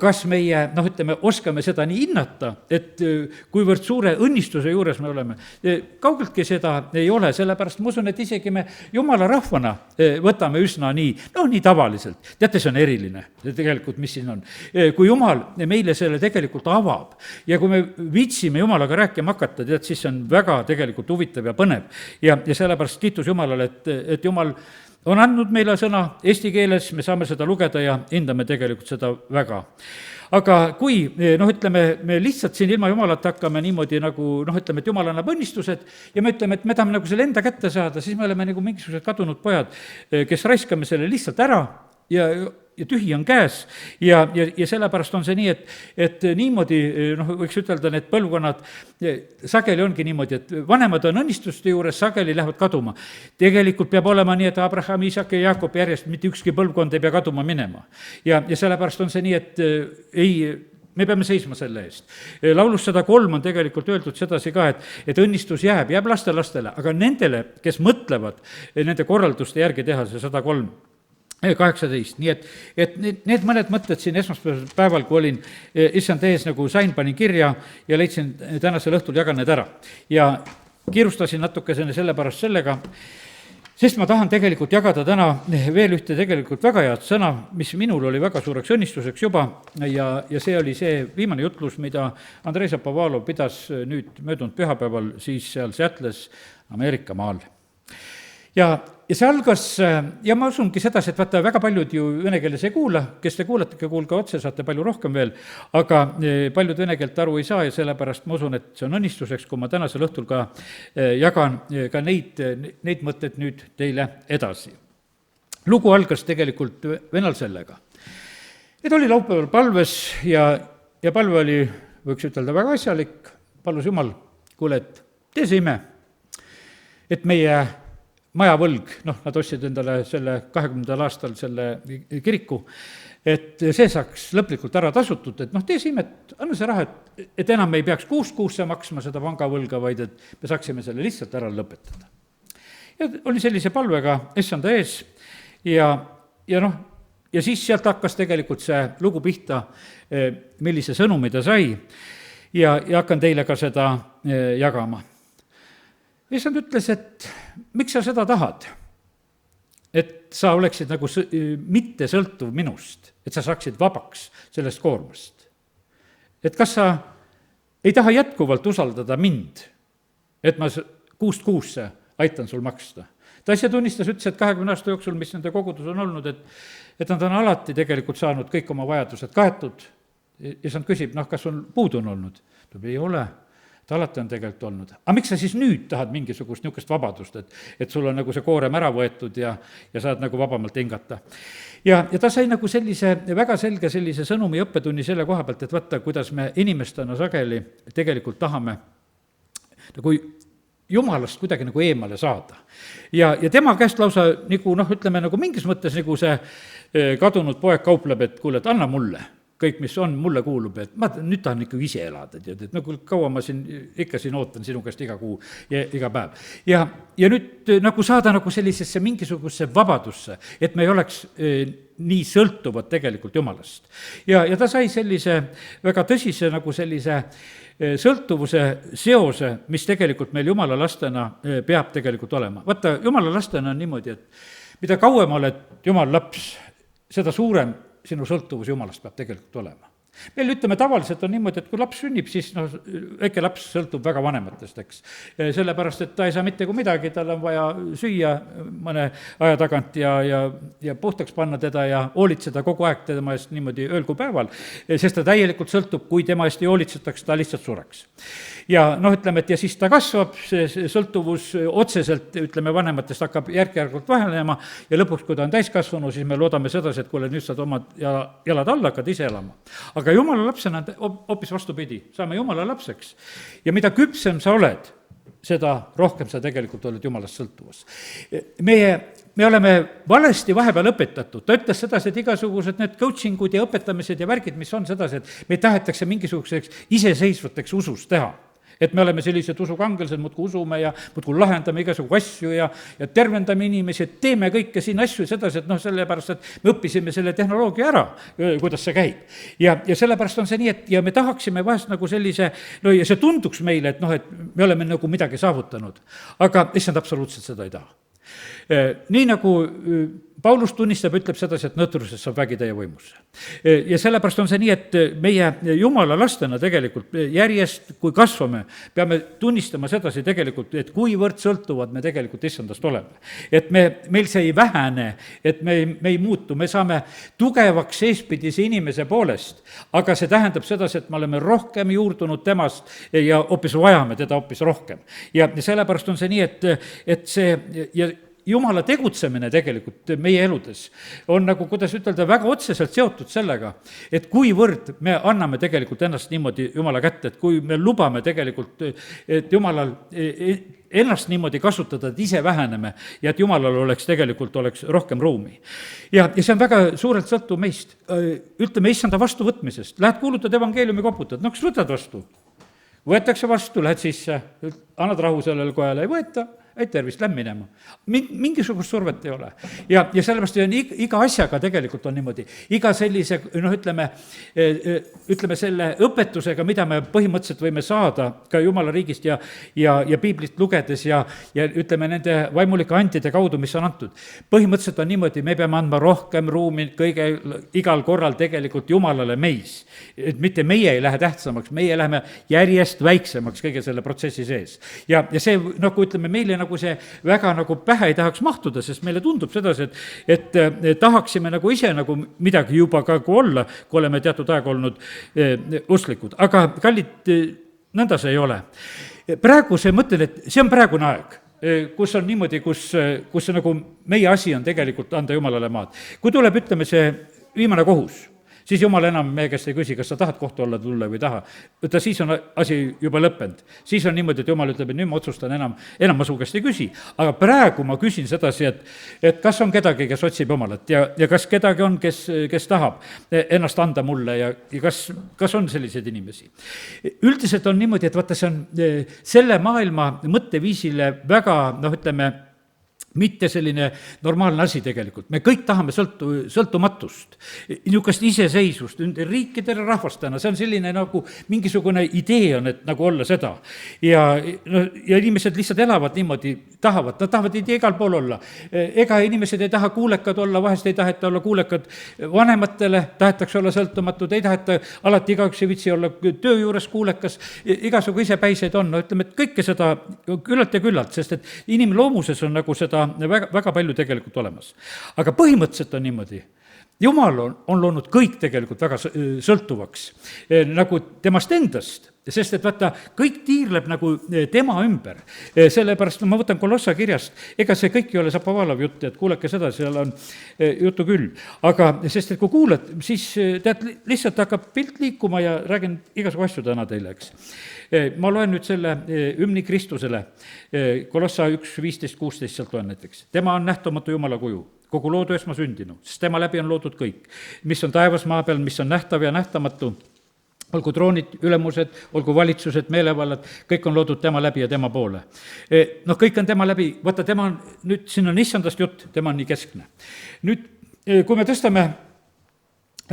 kas meie, ütleme, oskame seda nii hinnata, et kuivõrd suure õnnistuse juures me oleme, kaugeltki seda ei ole, sellepärast ma usun, et isegi me Jumala rahvana võtame üsna nii tavaliselt. Teate, see on eriline, tegelikult, mis siin on. Kui Jumal meile selle tegelikult avab ja kui me viitsime Jumalaga rääkima hakata, tead, siis see on väga tegelikult huvitav ja põnev. Ja sellepärast kiitus Jumalale, et Jumal on andnud meile sõna eesti keeles, me saame seda lugeda ja hindame tegelikult seda väga. Aga kui, ütleme, me lihtsalt siin ilma Jumalata hakkame niimoodi nagu, ütleme, et Jumal annab õnnistused ja me ütleme, et me tahame nagu selle enda kätte saada, siis me oleme nagu mingisugused kadunud pojad, kes raiskame selle lihtsalt ära ja tühi on käes ja sellepärast on see nii, et niimoodi, võiks ütelda, need põlvkonnad sageli ongi niimoodi, et vanemad on õnnistuste juures, sageli lähevad kaduma. Tegelikult peab olema nii, et Abraham, Isak ja Jaakob järjest mitte ükski põlvkond ei pea kaduma minema. Ja sellepärast on see nii, et me peame seisma selle eest. Laulus 103 on tegelikult öeldud sedasi ka, et õnnistus jääb lastelastele, aga nendele, kes mõtlevad nende korralduste järgi teha, see 103 18, nii et need mõned mõtted siin esmaspäeval, kui olin issand ees, nagu sain, panin kirja ja leidsin tänasel õhtul, jagan need ära. Ja kiirustasin natukesene sellepärast sellega, sest ma tahan tegelikult jagada täna veel ühte tegelikult väga head sõna, mis minul oli väga suureks õnnistuseks juba ja see oli see viimane jutlus, mida Andrei Zapovalov pidas nüüd möödunud pühapäeval siis seal Seattle'is Ameerika maal. Ja see algas, ja ma usungi sedasi, et vaata, väga paljud ju vene keeles ei kuula, kes te kuulate, kuulge otse, saate palju rohkem veel, aga paljud vene keelt aru ei saa ja sellepärast ma usun, et see on õnnistuseks, kui ma tänasel õhtul ka jagan ka neid mõtteid nüüd teile edasi. Lugu algas tegelikult venal sellega, et oli laupäeval palves ja palve oli, võiks ütelda, väga asjalik, palus Jumal, kuule, et tee see ime, et meie majavõlg, nad ostsid endale selle 20. aastal selle kiriku, et see saaks lõplikult ära tasutud, et tee see imet, anna see raha, et enam ei peaks kuusse maksma seda pangavõlga, vaid et me saaksime selle lihtsalt ära lõpetada. Ja oli sellise palvega issanda ees ja siis sealt hakkas tegelikult see lugu pihta, millise sõnumi ta sai ja hakkan teile ka seda jagama. Issand ütles, et miks sa seda tahad, et sa oleksid nagu mitte sõltuv minust, et sa saaksid vabaks sellest koormast. Et kas sa ei taha jätkuvalt usaldada mind et ma kuust kuusse aitan sul maksta. ta ise tunnistas, ütles, et 20 aasta jooksul, mis nende kogudus on olnud, et nad on alati tegelikult saanud kõik oma vajadused kaetud. Ja issand küsib, kas on puudu on olnud? ta ütleb, ei ole, et alati on tegelikult olnud. aga miks sa siis nüüd tahad mingisugust niisugust vabadust, et sul on nagu see koorem ära võetud ja saad nagu vabamalt hingata? Ja ta sai nagu sellise väga selge sellise sõnumi õppetunni selle koha pealt, et vaata, kuidas me inimestena sageli tegelikult tahame nagu jumalast kuidagi nagu eemale saada. Ja tema käest lausa nagu ütleme nagu mingis mõttes nagu see kadunud poeg kaupleb, et kuule, et anna mulle kõik, mis on, mulle kuulub, et ma nüüd tahan ikkagi ise elada, tead, et kaua ma ikka siin ootan sinu käest iga kuu ja iga päev. Ja nüüd nagu saada nagu sellisesse mingisugusesse vabadusse, et me ei oleks nii sõltuvad tegelikult jumalast. Ja ta sai sellise väga tõsise nagu sellise sõltuvuse seose, mis tegelikult meil jumala lastena peab tegelikult olema. Vaata, jumala lastena on niimoodi, et mida kauem oled jumal laps, seda suurem sinu sõltuvus jumalast peab tegelikult olema. Meil ütleme, tavaliselt on niimoodi, et kui laps sünnib, siis väike laps sõltub väga vanematest, eks. Sellepärast, et ta ei saa mitte kui midagi, tal on vaja süüa mõne aja tagant ja puhtaks panna teda ja hoolitseda kogu aeg tema eest niimoodi ööl kui päeval, sest ta täielikult sõltub, kui tema eest ei hoolitsetaks, ta lihtsalt sureks. Ja ütleme, et ja siis ta kasvab, see sõltuvus otseselt, ütleme, vanematest hakkab järk-järgult vähenema ja lõpuks, kui ta on täiskasvanu, siis me loodame sedasi, et kuule, nüüd saad omad jalad alla, hakkad ise elama. Aga jumala lapsena on hoopis vastupidi, saame jumala lapseks. Ja mida küpsem sa oled, seda rohkem sa tegelikult oled jumalast sõltuvus. Me oleme valesti vahepeal õpetatud, ta ütles sedasi, et igasugused need coachingud ja õpetamised ja värgid, mis on sedasi, et me tahetakse mingisuguseks iseseisvateks usus teha. Et me oleme sellised usukangelased, muudkui usume ja muudkui lahendame igasugu asju ja tervendame inimesi, et teeme kõike siin asju sedasi, et sellepärast, et me õppisime selle tehnoloogia ära, kuidas see käib. Ja sellepärast on see nii, et ja me tahaksime vahest nagu sellise, ja see tunduks meile, et et me oleme nagu midagi saavutanud, aga issand absoluutselt seda ei taha. Nii nagu Paulus tunnistab, ütleb sedasi, et nõtrusest saab vägitäie võimusse. Ja sellepärast on see nii, et meie jumala lastena tegelikult järjest, kui kasvame, peame tunnistama sedasi tegelikult, et kuivõrd sõltuvad me tegelikult issandast oleme. Et meil see ei vähene, et me ei muutu, me saame tugevaks seespidise inimese poolest, aga see tähendab sedasi, et me oleme rohkem juurdunud temast ja hoopis vajame teda hoopis rohkem. Ja sellepärast on see nii, et see ja jumala tegutsemine tegelikult meie eludes on nagu, kuidas ütelda, väga otseselt seotud sellega, et kuivõrd me anname tegelikult ennast niimoodi jumala kätte, et kui me lubame tegelikult, et jumalal ennast niimoodi kasutada, et ise väheneme ja et jumalal oleks rohkem ruumi. Ja see on väga suurelt sõltuv meist. Ütleme, issanda vastuvõtmisest. Lähed kuulutad evangeeliumi, koputad, kas võtad vastu? Võetakse vastu, lähed sisse, annad rahu sellele kojale, ei võeta, tervist, lämm minema. Mingisugust survet ei ole. Ja sellepärast on iga asjaga tegelikult on niimoodi. Iga sellise, ütleme selle õpetusega, mida me põhimõtteliselt võime saada ka Jumala riigist ja piiblit lugedes ja ütleme nende vaimulike antide kaudu, mis on antud. Põhimõtteliselt on niimoodi, me peame andma rohkem ruumi igal korral tegelikult Jumalale meis. Et mitte meie ei lähe tähtsamaks, meie läheme järjest väiksemaks kõige selle protsessi sees. Ja see, ütleme, meile nagu see väga nagu pähe ei tahaks mahtuda, sest meile tundub sedasi, et tahaksime nagu ise nagu midagi juba ka olla, kui oleme teatud aeg olnud usklikud. Aga kallid, nõnda see ei ole. Praegu see mõtlen, et see on praegune aeg, kus on niimoodi, kus nagu meie asi on tegelikult anda Jumalale maad. Kui tuleb, ütleme, see viimane kohus, siis Jumal enam meie käest ei küsi, kas sa tahad kohtu olla tulla või taha. Võtta, siis on asi juba lõppenud. Siis on niimoodi, et Jumal ütleb, et nüüd ma otsustan enam ma su käest ei küsi. Aga praegu ma küsin sedasi, et kas on kedagi, kes otsib Jumalat ja kas kedagi on, kes tahab ennast anda mulle ja kas on selliseid inimesi. Üldiselt on niimoodi, et vaata, see on selle maailma mõtteviisile väga, ütleme, mitte selline normaalne asi tegelikult, me kõik tahame sõltumatust, niisugust iseseisvust riikidele, rahvastena, see on selline nagu mingisugune idee on, et nagu olla seda. Ja inimesed lihtsalt elavad niimoodi, nad tahavad igal pool olla. Ega inimesed ei taha kuulekad olla, vahest ei taheta olla kuulekad vanematele, tahetakse olla sõltumatud, ei taheta, alati igaüks ei vitsi olla töö juures kuulekas, igasugu isepäiseid on, ütleme, et kõike seda küllalt ja küllalt, sest et inimloomuses on nagu seda väga, väga palju tegelikult olemas. Aga põhimõtteliselt on niimoodi, Jumal on loonud kõik tegelikult väga sõltuvaks nagu temast endast, sest et vaata, kõik tiirleb nagu tema ümber. Sellepärast ma võtan Kolossa kirjast, ega see kõik ei ole Šapovalov jutt, et kuulake seda, seal on juttu küll. Aga sest et kui kuuled, siis tead, lihtsalt hakkab pilt liikuma ja räägin igasugu asju täna teile, eks. Ma loen nüüd selle hümni Kristusele, Kolossa 1:15-16 sealt loen näiteks. Tema on nähtamatu Jumala kuju, kogu loodu esmasündinu, sest tema läbi on loodud kõik, mis on taevas maa peal, mis on nähtav ja nähtamatu, olgu troonid, ülemused, olgu valitsused, meelevallad, kõik on loodud tema läbi ja tema poole. Kõik on tema läbi, vaata, tema on, nüüd siin on issandast jutt, tema on nii keskne. Nüüd, kui me tõstame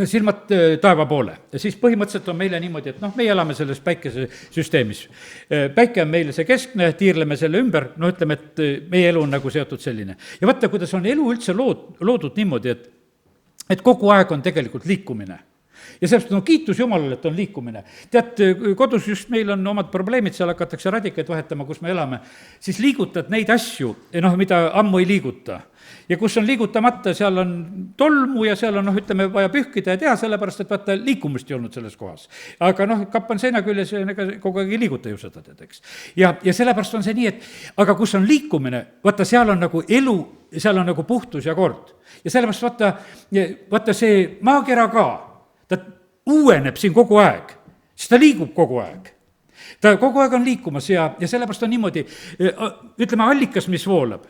silmad taeva poole, siis põhimõtteliselt on meile niimoodi, et meie elame selles päikesesüsteemis. Päike on meile see keskne, tiirleme selle ümber, ütleme, et meie elu on nagu seotud selline. Ja vaata, kuidas on elu üldse loodud niimoodi, et kogu aeg on tegelikult liikumine. Ja sellest kiitus Jumalale, et on liikumine. Tead, kodus just meil on omad probleemid, seal hakatakse radikaid vahetama, kus me elame, siis liigutad neid asju, mida ammu ei liiguta. Ja kus on liigutamata, seal on tolmu ja seal on, ütleme, vaja pühkida ja teha, sellepärast, et vaata, liikumist ei olnud selles kohas. Aga kapp on seina küljes ja kogu aeg ei liiguta ju seda, tead, eks. Ja sellepärast on see nii, et aga kus on liikumine, vaata, seal on nagu elu, seal on nagu puhtus ja kord. Ja sellepärast vaata see maakera ka, ta uueneb siin kogu aeg, siis ta liigub kogu aeg. Ta kogu aeg on liikumas ja sellepärast on niimoodi, ütleme, allikas, mis voolab.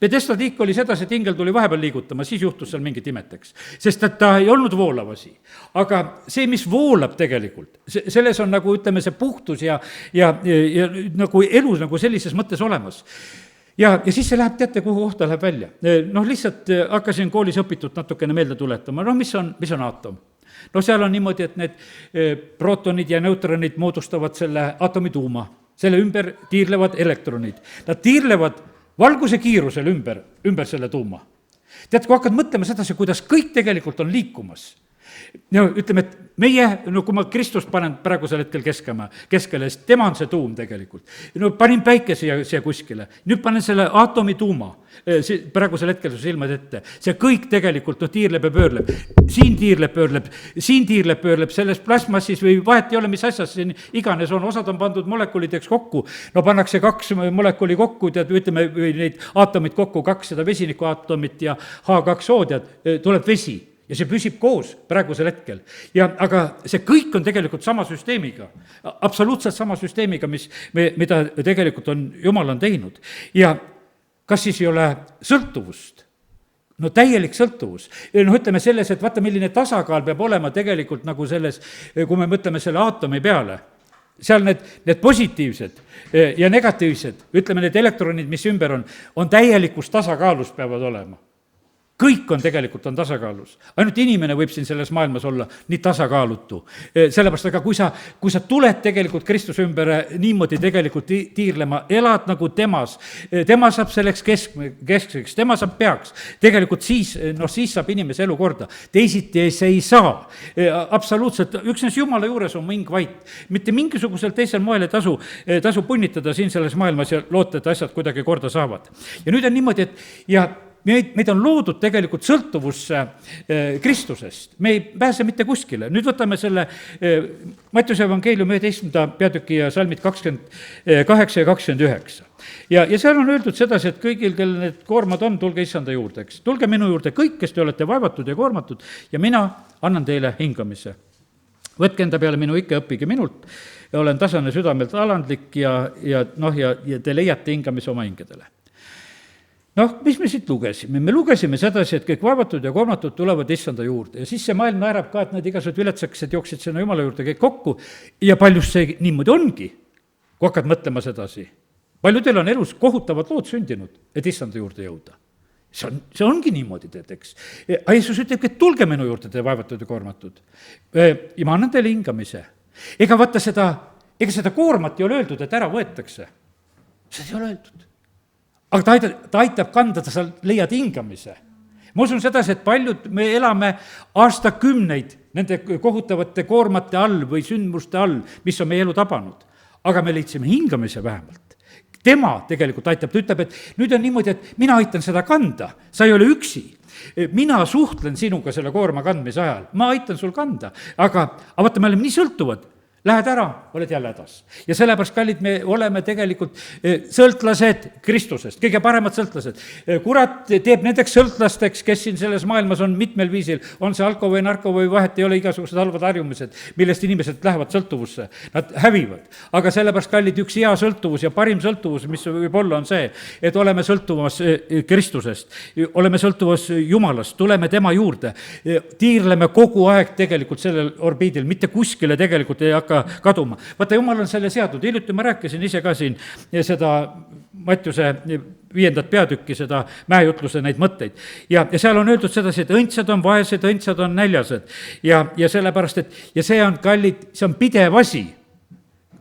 Pedesta tiik oli sedasi, et ingel tuli vahepeal liigutama, siis juhtus seal mingit imeteks. Sest et ta ei olnud voolav asi. Aga see, mis voolab tegelikult, selles on nagu, ütleme, see puhtus ja nagu elu nagu sellises mõttes olemas. Ja siis see läheb, teate, kuhu kohta läheb välja. Lihtsalt hakkasin koolis õpitut natukene meelde tuletama. Mis on aatom? Seal on niimoodi, et need protonid ja neutronid moodustavad selle atomituuma. Selle ümber tiirlevad elektronid. Nad tiirlevad valguse kiirusel ümber selle tuuma. Tead, kui hakkad mõtlema sedasi, kuidas kõik tegelikult on liikumas, ütleme, et meie, kui ma Kristust panen praegusel hetkel keskele, sest tema on see tuum tegelikult. Panin päike siia kuskile, nüüd panen selle atomituuma praegusel hetkel su silmad ette. See kõik tegelikult tiirleb ja pöörleb. Siin tiirleb, pöörleb, selles plasmassis või vahet ei ole, mis asjas siin iganes on, osad on pandud molekulideks kokku, pannakse 2 molekuli kokku, ütleme, või neid aatomid kokku, 2 seda vesinikuaatomit ja H2O, tuleb vesi. Ja see püsib koos praegusel hetkel. Aga see kõik on tegelikult sama süsteemiga, absoluutselt sama süsteemiga, mida tegelikult Jumal on teinud. Ja kas siis ei ole sõltuvust? Täielik sõltuvus. Ütleme selles, et vaata, milline tasakaal peab olema tegelikult nagu selles, kui me mõtleme selle aatomi peale. Seal need positiivsed ja negatiivsed, ütleme, need elektronid, mis ümber on täielikus tasakaalus peavad olema. Kõik on tegelikult tasakaalus. Ainult inimene võib siin selles maailmas olla nii tasakaalutu. Sellepärast, aga kui sa tuled tegelikult Kristuse ümber niimoodi tegelikult tiirlema, elad nagu temas, tema saab selleks keskseks, tema saab peaks, tegelikult siis saab inimese elu korda. Teisiti see ei saa. Absoluutselt, üksnes Jumala juures on ming vait. Mitte mingisugusel teisel moel ei tasu punnitada siin selles maailmas ja loota, et asjad kuidagi korda saavad. Ja nüüd on niimoodi, et meid on loodud tegelikult sõltuvusse Kristusest. Me ei pääse mitte kuskile. Nüüd võtame selle Mattiuse evangeeliumi 11. peatüki ja salmid 28 ja 29. Ja seal on öeldud sedasi, et kõigil, kel need koormad on, tulge issanda juurde, eks. Tulge minu juurde kõik, kes te olete vaevatud ja koormatud ja mina annan teile hingamise. Võtke enda peale minu ikke, õppige minult ja olen tasane südamelt alandlik ja te leiate hingamise oma hingedele. Mis me siit lugesime? Me lugesime sedasi, et kõik vaevatud ja koormatud tulevad issanda juurde ja siis see maailm naerab ka, et need igasugused viletsakesed jooksid sinna Jumala juurde kõik kokku ja paljus see niimoodi ongi, kui hakkad mõtlema sedasi. paljudel on elus kohutavad lood sündinud, et issanda juurde jõuda. See ongi niimoodi, tead, eks. Aga Jeesus ütlebki, et tulge minu juurde, te vaevatud ja koormatud. Ja ma annan teile hingamise. Ega seda koormat ei ole öeldud, et ära võetakse. Seda ei ole öeldud. Aga ta aitab kanda, sa leiad hingamise. Ma usun sedasi, et paljud, me elame aastakümneid nende kohutavate koormate all või sündmuste all, mis on meie elu tabanud. Aga me leidsime hingamise vähemalt. Tema tegelikult aitab, ta ütleb, et nüüd on niimoodi, et mina aitan seda kanda, sa ei ole üksi. Mina suhtlen sinuga selle koorma kandmise ajal, ma aitan sul kanda, aga vaata, me oleme nii sõltuvad. Lähed ära, oled jälle hädas. Ja sellepärast, kallid, me oleme tegelikult sõltlased Kristusest, kõige paremad sõltlased. Kurat teeb nendeks sõltlasteks, kes siin selles maailmas on mitmel viisil, on see alko või narko või vahet ei ole, igasugused halvad harjumused, millest inimesed lähevad sõltuvusse, nad hävivad. Aga sellepärast, kallid, üks hea sõltuvus ja parim sõltuvus, mis võib olla, on see, et oleme sõltuvas Kristusest, oleme sõltuvas Jumalast, tuleme tema juurde, tiirleme kogu aeg tegelikult sellel orbiidil, mitte kuskile tegelikult ei hakka kaduma. Vaata, Jumal on selle seadnud. Hiljuti ma rääkisin ise ka siin seda Mattiuse 5. peatükki, seda mäejutluse neid mõtteid. Ja seal on öeldud sedasi, et õndsad on vaesed, õndsad on näljased. Ja sellepärast, et see on, kallid, see on pidev asi.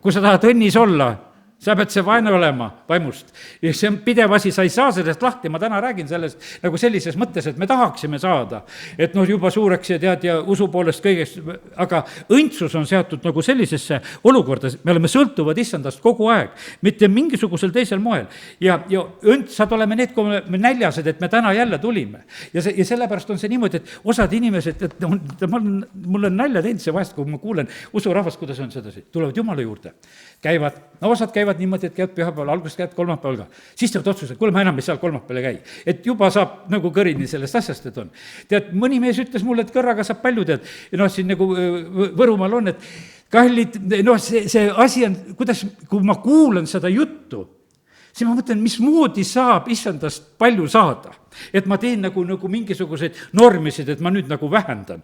Kui sa tahad õnnis olla, sa pead see vaene olema vaimust. Ja see on pidev asi, sa ei saa sellest lahti. Ma täna räägin sellest nagu sellises mõttes, et me tahaksime saada. Et juba suureks ja tead ja usu poolest kõigest, aga õndsus on seatud nagu sellisesse olukorda, me oleme sõltuvad issandast kogu aeg, mitte mingisugusel teisel moel. Ja õndsad oleme need, kui me näljased, et me täna jälle tulime. Ja sellepärast on see niimoodi, et osad inimesed, et mul on nälja teinud see vahest, kui ma kuulen usurahvast, kuidas on sedasi, tulevad Jumala juurde, käivad, osad käivad niimoodi, et käivad pühapäeval, alguses käivad kolmapäeval ka. Siis teevad otsuse, kuule, ma enam ei saa kolmapäeval käi. Et juba saab nagu kõrini sellest asjast, et on. Tead, mõni mees ütles mulle, et kõrraga saab palju, tead, siin nagu Võrumaal on, et kallid, see asi on, kuidas, kui ma kuulan seda juttu, siis ma mõtlen, mismoodi saab issandast palju saada. Et ma teen nagu mingisuguseid normisid, et ma nüüd nagu vähendan.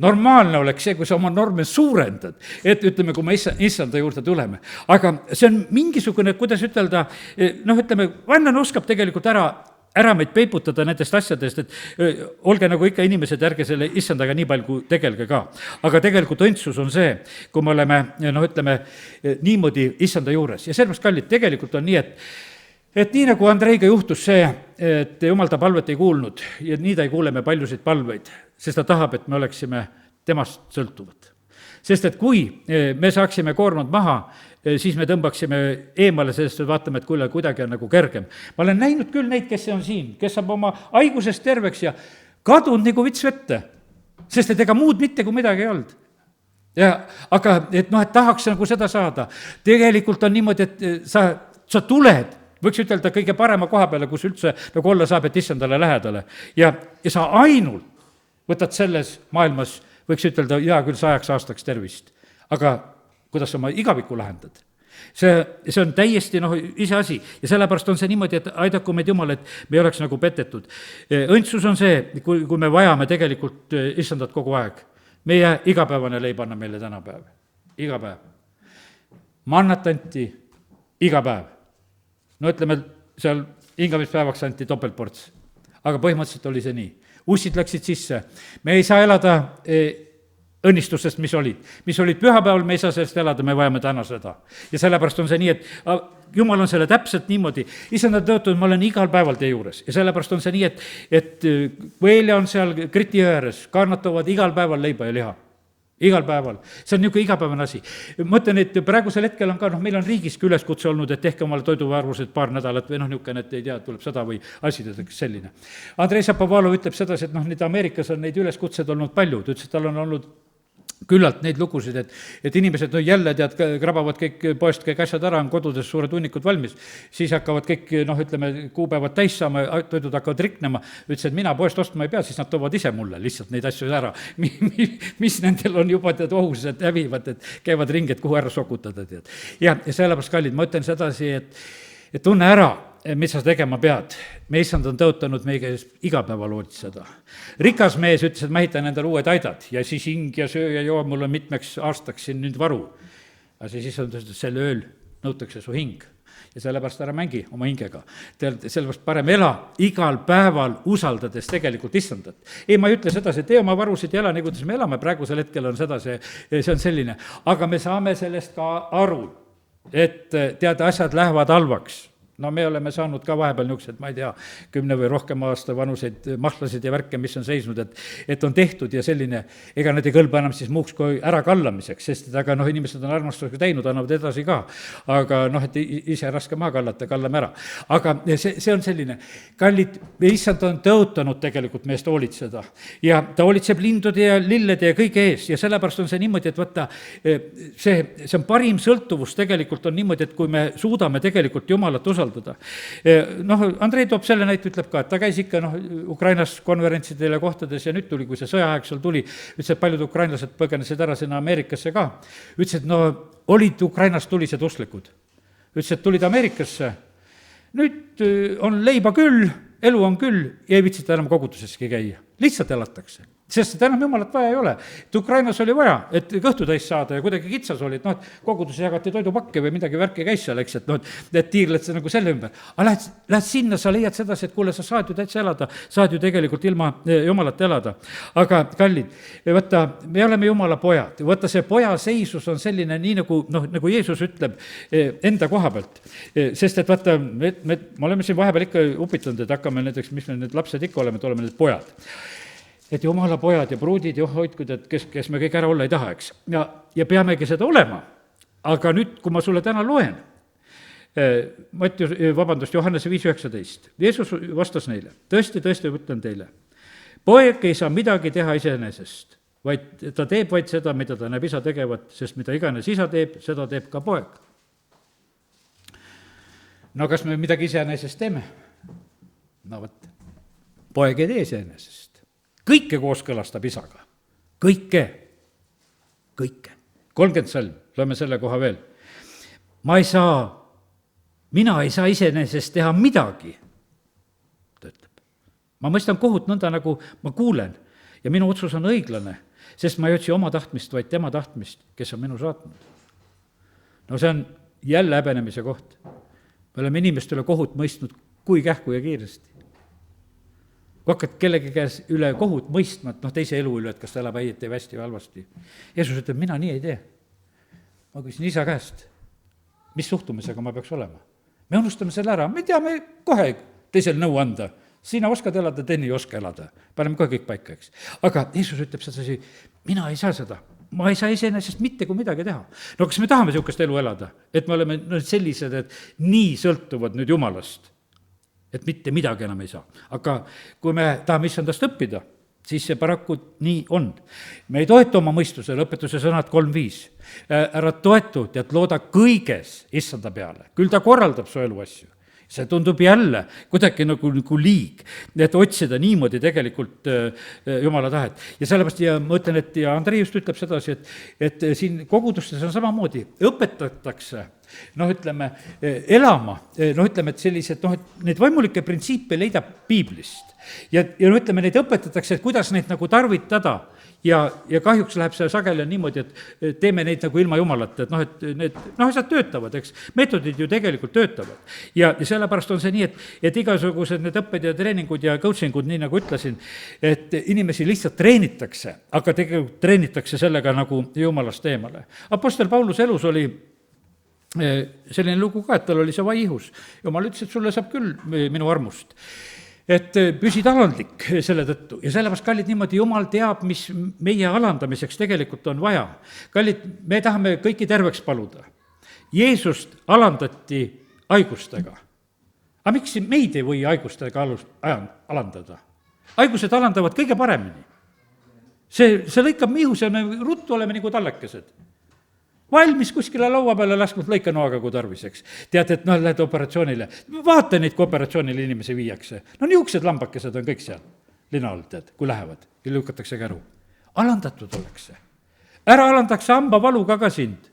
Normaalne oleks see, kui sa oma norme suurendad, et ütleme, kui me issanda juurde tuleme. Aga see on mingisugune, kuidas ütelda, vaenlane oskab tegelikult ära meid peiputada nendest asjadest, et olge nagu ikka inimesed, ärge selle issandaga nii palju kui tegelge ka. Aga tegelikult õndsus on see, kui me oleme, niimoodi issanda juures. Ja sellepärast, kallid, tegelikult on nii, et nii nagu Andreiga juhtus see, et Jumal ta palvet ei kuulnud ja nii ta ei kuule me paljusid palveid, sest ta tahab, et me oleksime temast sõltuvad. Sest et kui me saaksime koormad maha, siis me tõmbaksime eemale sellest, et vaatame, et kuule, kuidagi on nagu kergem. Ma olen näinud küll neid, kes on siin, kes saab oma haigusest terveks ja kadunud nagu vits vette, sest et ega muud mitte kui midagi ei olnud. Aga et tahaks nagu seda saada. Tegelikult on niimoodi, et sa tuled, võiks ütelda kõige parema koha peale, kus üldse nagu olla saab, et issandale lähedale. Ja sa ainult võtad selles maailmas, võiks ütelda, küll 100 aastaks tervist. Aga kuidas sa oma igavikku lahendad? See on täiesti ise asi ja sellepärast on see niimoodi, et aidaku meid Jumal, et me ei oleks nagu petetud. Õndsus on see, kui me vajame tegelikult issandat kogu aeg. Meie igapäevane leib anna meile tänapäev. Iga päev. Mannat anti iga päev. Ütleme, seal hingamispäevaks anti topeltports. Aga põhimõtteliselt oli see nii. Ussid läksid sisse. Me ei saa elada õnnistustest, mis olid pühapäeval, me ei saa sellest elada, me vajame täna seda. Ja sellepärast on see nii, et Jumal on selle täpselt niimoodi. Issand on tõotud, ma olen igal päeval teie juures. Ja sellepärast on see nii, et kui eile on seal Kriti ääres, kaarnad toovad igal päeval leiba ja liha. Igal päeval. See on niisugune igapäevane asi. Ma ütlen, et praegusel hetkel on ka, meil on riigiski üleskutse olnud, et tehke omale toiduvarused paar nädalat või niisugune, et ei tea, tuleb sõda või asjadeks selline. Andrei Šapovalov ütleb sedasi, et nüüd Ameerikas on neid üleskutsed olnud palju, ta ütles, et tal on olnud küllalt neid lugusid, et inimesed jälle tead, krabavad kõik poest kõik asjad ära, on kodudes suured hunnikud valmis, siis hakkavad kõik, kuupäevad täis saama, toidud hakkavad riknema, ütles, et mina poest ostma ei pea, siis nad toovad ise mulle lihtsalt neid asju ära, mis nendel on juba tead ohus, et hävivad, et käivad ringi, et kuhu ära sokutada, tead. Ja sellepärast, kallid, ma ütlen sedasi, et tunne ära, mis sa tegema pead. Me issand on tõotanud meie käes igapäeval hoolitseda. Rikas mees ütles, et ma ehitan endale uued aidad ja siis hing ja söö ja joo, mul on mitmeks aastaks siin nüüd varu. Aga siis on tõesti, selle ööl nõutakse su hing. ja sellepärast ära mängi oma hingega. Sellepärast parem ela igal päeval usaldades tegelikult issandat. Ei, ma ei ütle sedasi, et tee oma varusid ja ela nii, kuidas me elame, praegusel hetkel on seda, see on selline, aga me saame sellest ka aru, et tead, asjad lähevad halvaks. No me oleme saanud ka vahepeal niisugused, ma ei tea, 10 või rohkem aasta vanuseid mahlasid ja värke, mis on seisnud, et on tehtud ja selline, ega need ei kõlba enam siis muuks kui ärakallamiseks, sest et aga inimesed on armastusega teinud, annavad edasi ka. Aga et ise raske maha kallata, kallame ära. Aga see on selline, kallid, issand on tõotanud tegelikult meest hoolitseda ja ta hoolitseb lindude ja lillede ja kõige ees ja sellepärast on see niimoodi, et võtta, see on parim sõltuvus tegelikult on niimoodi, et kui me suudame tegelikult Jumalat usaldada. Andrei toob selle näite, ütleb ka, et ta käis ikka Ukrainas konverentsidel ja kohtades ja nüüd tuli, kui see sõjaaeg seal tuli, ütles, et paljud ukrainlased põgenesid ära sinna Ameerikasse ka. Ütles, et olid Ukrainast tulised usklikud. Ütles, et tulid Ameerikasse, nüüd on leiba küll, elu on küll ja ei vitsita enam koguduseski käia, lihtsalt elatakse. Sest et enam Jumalat vaja ei ole. Et Ukrainas oli vaja, et kõhtu täis saada ja kuidagi kitsas oli, et kogudus jagati toidupakke või midagi värki käis seal, eks, et tiirled see nagu selle ümber. Aga lähed sinna, sa leiad sedasi, et kuule, sa saad ju täitsa elada, saad ju tegelikult ilma Jumalat elada. Aga kallid, võtta, me oleme Jumala pojad, võtta see poja seisus on selline nii nagu Jeesus ütleb enda koha pealt. Sest et võtta, me oleme siin vahepeal ikka upitanud, et hakkame näiteks, mis me need lapsed ikka oleme, et oleme need pojad. Et Jumala pojad ja pruudid ja hoidkud, et kes me kõik ära olla ei taha, eks. Ja peamegi seda olema. Aga nüüd, kui ma sulle täna loen, Johannese 5:19, Jeesus vastas neile, tõesti ütlen teile, poeg ei saa midagi teha iseenesest, vaid ta teeb vaid seda, mida ta näeb isa tegevat, sest mida iganes isa teeb, seda teeb ka poeg. No kas me midagi iseenesest teeme? No võt, poeg ei tee iseenesest. Kõike kooskõlastab isaga. Kõike. 30 salm, loeme selle koha veel. Mina ei saa iseenesest teha midagi, ta ütleb. Ma mõistan kohut nõnda, nagu ma kuulen ja minu otsus on õiglane, sest ma ei otsi oma tahtmist, vaid tema tahtmist, kes on minu saatnud. No see on jälle häbenemise koht. Me oleme inimestele kohut mõistnud kui kähku ja kiiresti. Kui hakkad kellegi käes üle kohut mõistma, et teise elu üle, et kas ta elab õieti või hästi või halvasti. Jeesus ütleb, mina nii ei tee. Ma küsin isa käest, mis suhtumisega ma peaks olema. Me unustame selle ära, me teame kohe teisel nõu anda. Sina oskad elada, teine ei oska elada. Paneme kohe kõik paika, eks. Aga Jeesus ütleb sedasi, mina ei saa seda. Ma ei saa iseenesest mitte kui midagi teha. No kas me tahame niisugust elu elada? Et me oleme sellised, et nii sõltuvad nüüd Jumalast, et mitte midagi enam ei saa. Aga kui me tahame issandast õppida, siis see paraku nii on. Me ei toetu oma mõistusele, õpetuse sõnad 3.5. Ära toetu, tead, looda kõiges issanda peale. Küll ta korraldab su eluasju. See tundub jälle kuidagi nagu liig, et otsida niimoodi tegelikult Jumala tahet. Ja sellepärast, ja ma ütlen, et ja Andrei just ütleb sedasi, et siin kogudustes on samamoodi, õpetatakse, ütleme, elama, ütleme, et sellised, et neid vaimulikke printsiipe leidab piiblist. Ja ütleme, neid õpetatakse, et kuidas neid nagu tarvitada. Ja kahjuks läheb see sageli niimoodi, et teeme neid nagu ilma Jumalata, et need asjad töötavad, eks. Meetodid ju tegelikult töötavad. Ja sellepärast on see nii, et igasugused need õpped ja treeningud ja coachingud, nii nagu ütlesin, et inimesi lihtsalt treenitakse, aga tegelikult treenitakse sellega nagu Jumalast eemale. Apostel Paulus elus oli selline lugu ka, et tal oli see vaihus. Jumal ütles, et sulle saab küll minu armust. Et püsid alandlik selle tõttu ja sellepärast, kallid, niimoodi Jumal teab, mis meie alandamiseks tegelikult on vaja. Kallid, me tahame kõiki terveks paluda. Jeesust alandati haigustega. Aga miks meid ei või haigustega alandada? Haigused alandavad kõige paremini. See lõikab mihus ja me ruttu oleme nagu tallekesed. Valmis kuskile laua peale lasknud lõikanoaga, kui tarviseks. Tead, et lähed operatsioonile. Vaata neid, kui operatsioonile inimesi viiakse. Niisugused lambakesed on kõik seal lina all, tead, kui lähevad ja lükatakse käru. Alandatud ollakse. Ära alandakse hambavaluga ka sind.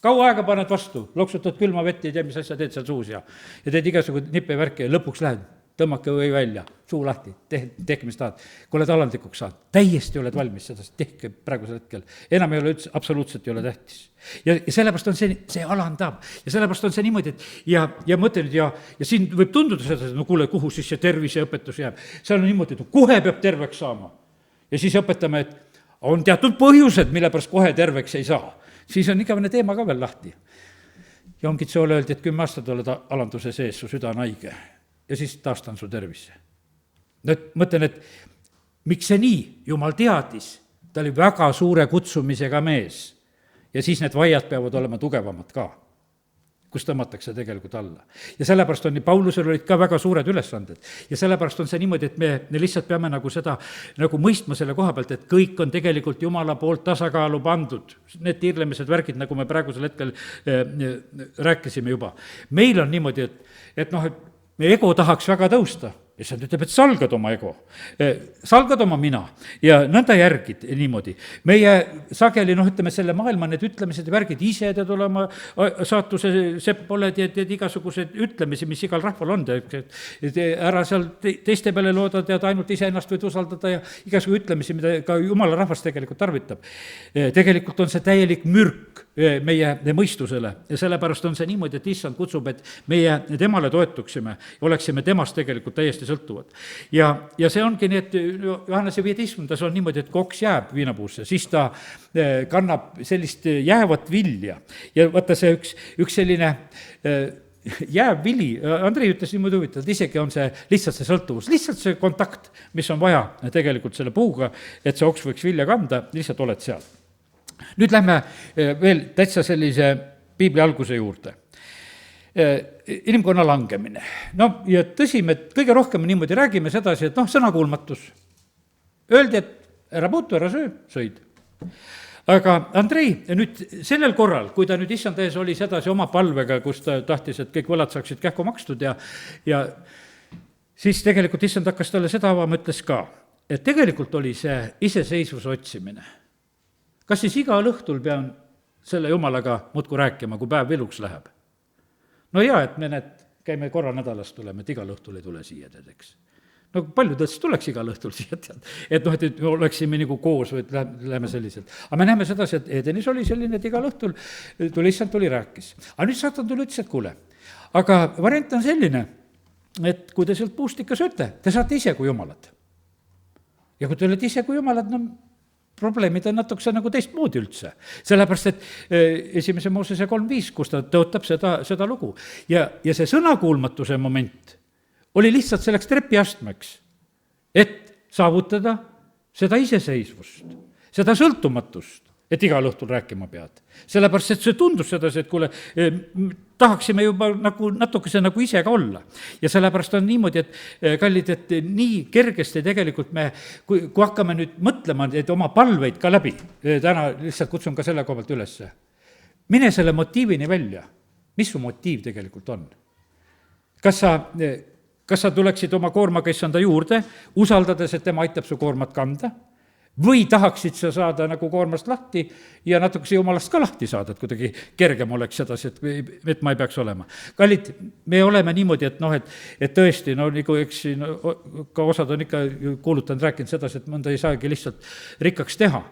Kaua aega paned vastu, loksutad külma vett ja tea, mis asja teed seal suus ja teed igasugused nippe värki ja lõpuks lähed tõmmake või välja, suu lahti, tehke, mis tahad. kui oled alandlikuks saanud, täiesti oled valmis seda, tehke praegusel hetkel. enam ei ole üldse, absoluutselt ei ole tähtis. ja sellepärast on see alandab ja sellepärast on see niimoodi, et ja mõtle nüüd ja siin võib tunduda seda, et no kuule, kuhu siis see terviseõpetus jääb. seal on niimoodi, et kohe peab terveks saama. ja siis õpetame, et on teatud põhjused, mille pärast kohe terveks ei saa. siis on igavene teema ka veel lahti. ja ongi Tsoole öeldi, et 10 aastat oled alanduse sees, su süda on haige ja siis taastan su tervise. no mõtlen, et miks see nii, jumal teadis, ta oli väga suure kutsumisega mees ja siis need vaiad peavad olema tugevamad ka, kus tõmmatakse tegelikult alla. ja sellepärast on nii, Paulusel olid ka väga suured ülesanded ja sellepärast on see niimoodi, et me lihtsalt peame nagu seda nagu mõistma selle koha pealt, et kõik on tegelikult Jumala poolt tasakaalu pandud. Need tiirlemised, värgid, nagu me praegusel hetkel rääkisime juba. meil on niimoodi, et noh, et meie ego tahaks väga tõusta. issand ütleb, et salgad oma ego, salgad oma mina ja nõnda järgid niimoodi. meie sageli, ütleme, selle maailma need ütlemised ja värgid, ise tead olema saatuse sepp oled ja teed igasuguseid ütlemisi, mis igal rahval on, et ära seal teiste peale looda, tead ainult iseennast võid usaldada ja igasugu ütlemisi, mida ka jumala rahvas tegelikult tarvitab. tegelikult on see täielik mürk meie mõistusele ja sellepärast on see niimoodi, et issand kutsub, et meie temale toetuksime ja oleksime temast tegelikult täiesti sõltuvad. Ja see ongi nii, et Johannese 15. on niimoodi, et kui oks jääb viinapuusse, siis ta kannab sellist jäävat vilja. ja vaata see üks selline jääv vili, Andrei ütles niimoodi huvitavalt, isegi on see lihtsalt see sõltuvus, lihtsalt see kontakt, mis on vaja tegelikult selle puuga, et see oks võiks vilja kanda, lihtsalt oled seal. Nüüd lähme veel täitsa sellise piibli alguse juurde. Inimkonna langemine. No ja tõsi, me kõige rohkem niimoodi räägime sedasi, et sõnakuulmatus. Öeldi, et ära puutu, ära söö, sõid. Aga Andrei nüüd sellel korral, kui ta nüüd issand ees oli sedasi oma palvega, kus ta tahtis, et kõik võlad saaksid kähku makstud ja siis tegelikult issand hakkas talle seda avama, ütles ka, et tegelikult oli see iseseisvuse otsimine. Kas siis igal õhtul pean selle jumalaga muudku rääkima, kui päev viluks läheb? No jaa, et me käime korra nädalas tuleme, et igal õhtul ei tule siia, teadeks. No palju tõesti tuleks igal õhtul siia, tead. Et et oleksime nagu koos või läheme selliselt. Aga me näeme sedasi, et Edenis oli selline, et igal õhtul issand tuli rääkis. Aga nüüd saatan tuli ütles, et kuule, aga variant on selline, et kui te sealt puust ikka sööte, te saate ise kui jumalad. Ja kui te olete ise kui jumalad, probleemid on natukese nagu teistmoodi üldse. Sellepärast, et 1. Moosese 3.5, kus ta tõotab seda lugu. Ja see sõnakuulmatuse moment oli lihtsalt selleks trepiastmeks, et saavutada seda iseseisvust, seda sõltumatust, et igal õhtul rääkima pead. Sellepärast, et see tundus sedasi, et kuule, tahaksime juba natukese nagu ise ka olla. Ja sellepärast on niimoodi, et kallid, et nii kergesti tegelikult me, kui hakkame nüüd mõtlema, et oma palveid ka läbi, täna lihtsalt kutsun ka selle koha pealt ülesse. Mine selle motiivini välja. Mis su motiiv tegelikult on? Kas sa tuleksid oma koormaga issanda juurde, usaldades, et tema aitab su koormat kanda? Või tahaksid sa saada nagu koormast lahti ja natukese jumalast ka lahti saada, et kuidagi kergem oleks sedasi, et ma ei peaks olema. Kallid, me oleme niimoodi, et tõesti, nagu eks ka osad on ikka kuulutanud, rääkinud sedasi, et mõnda ei saagi lihtsalt rikkaks teha.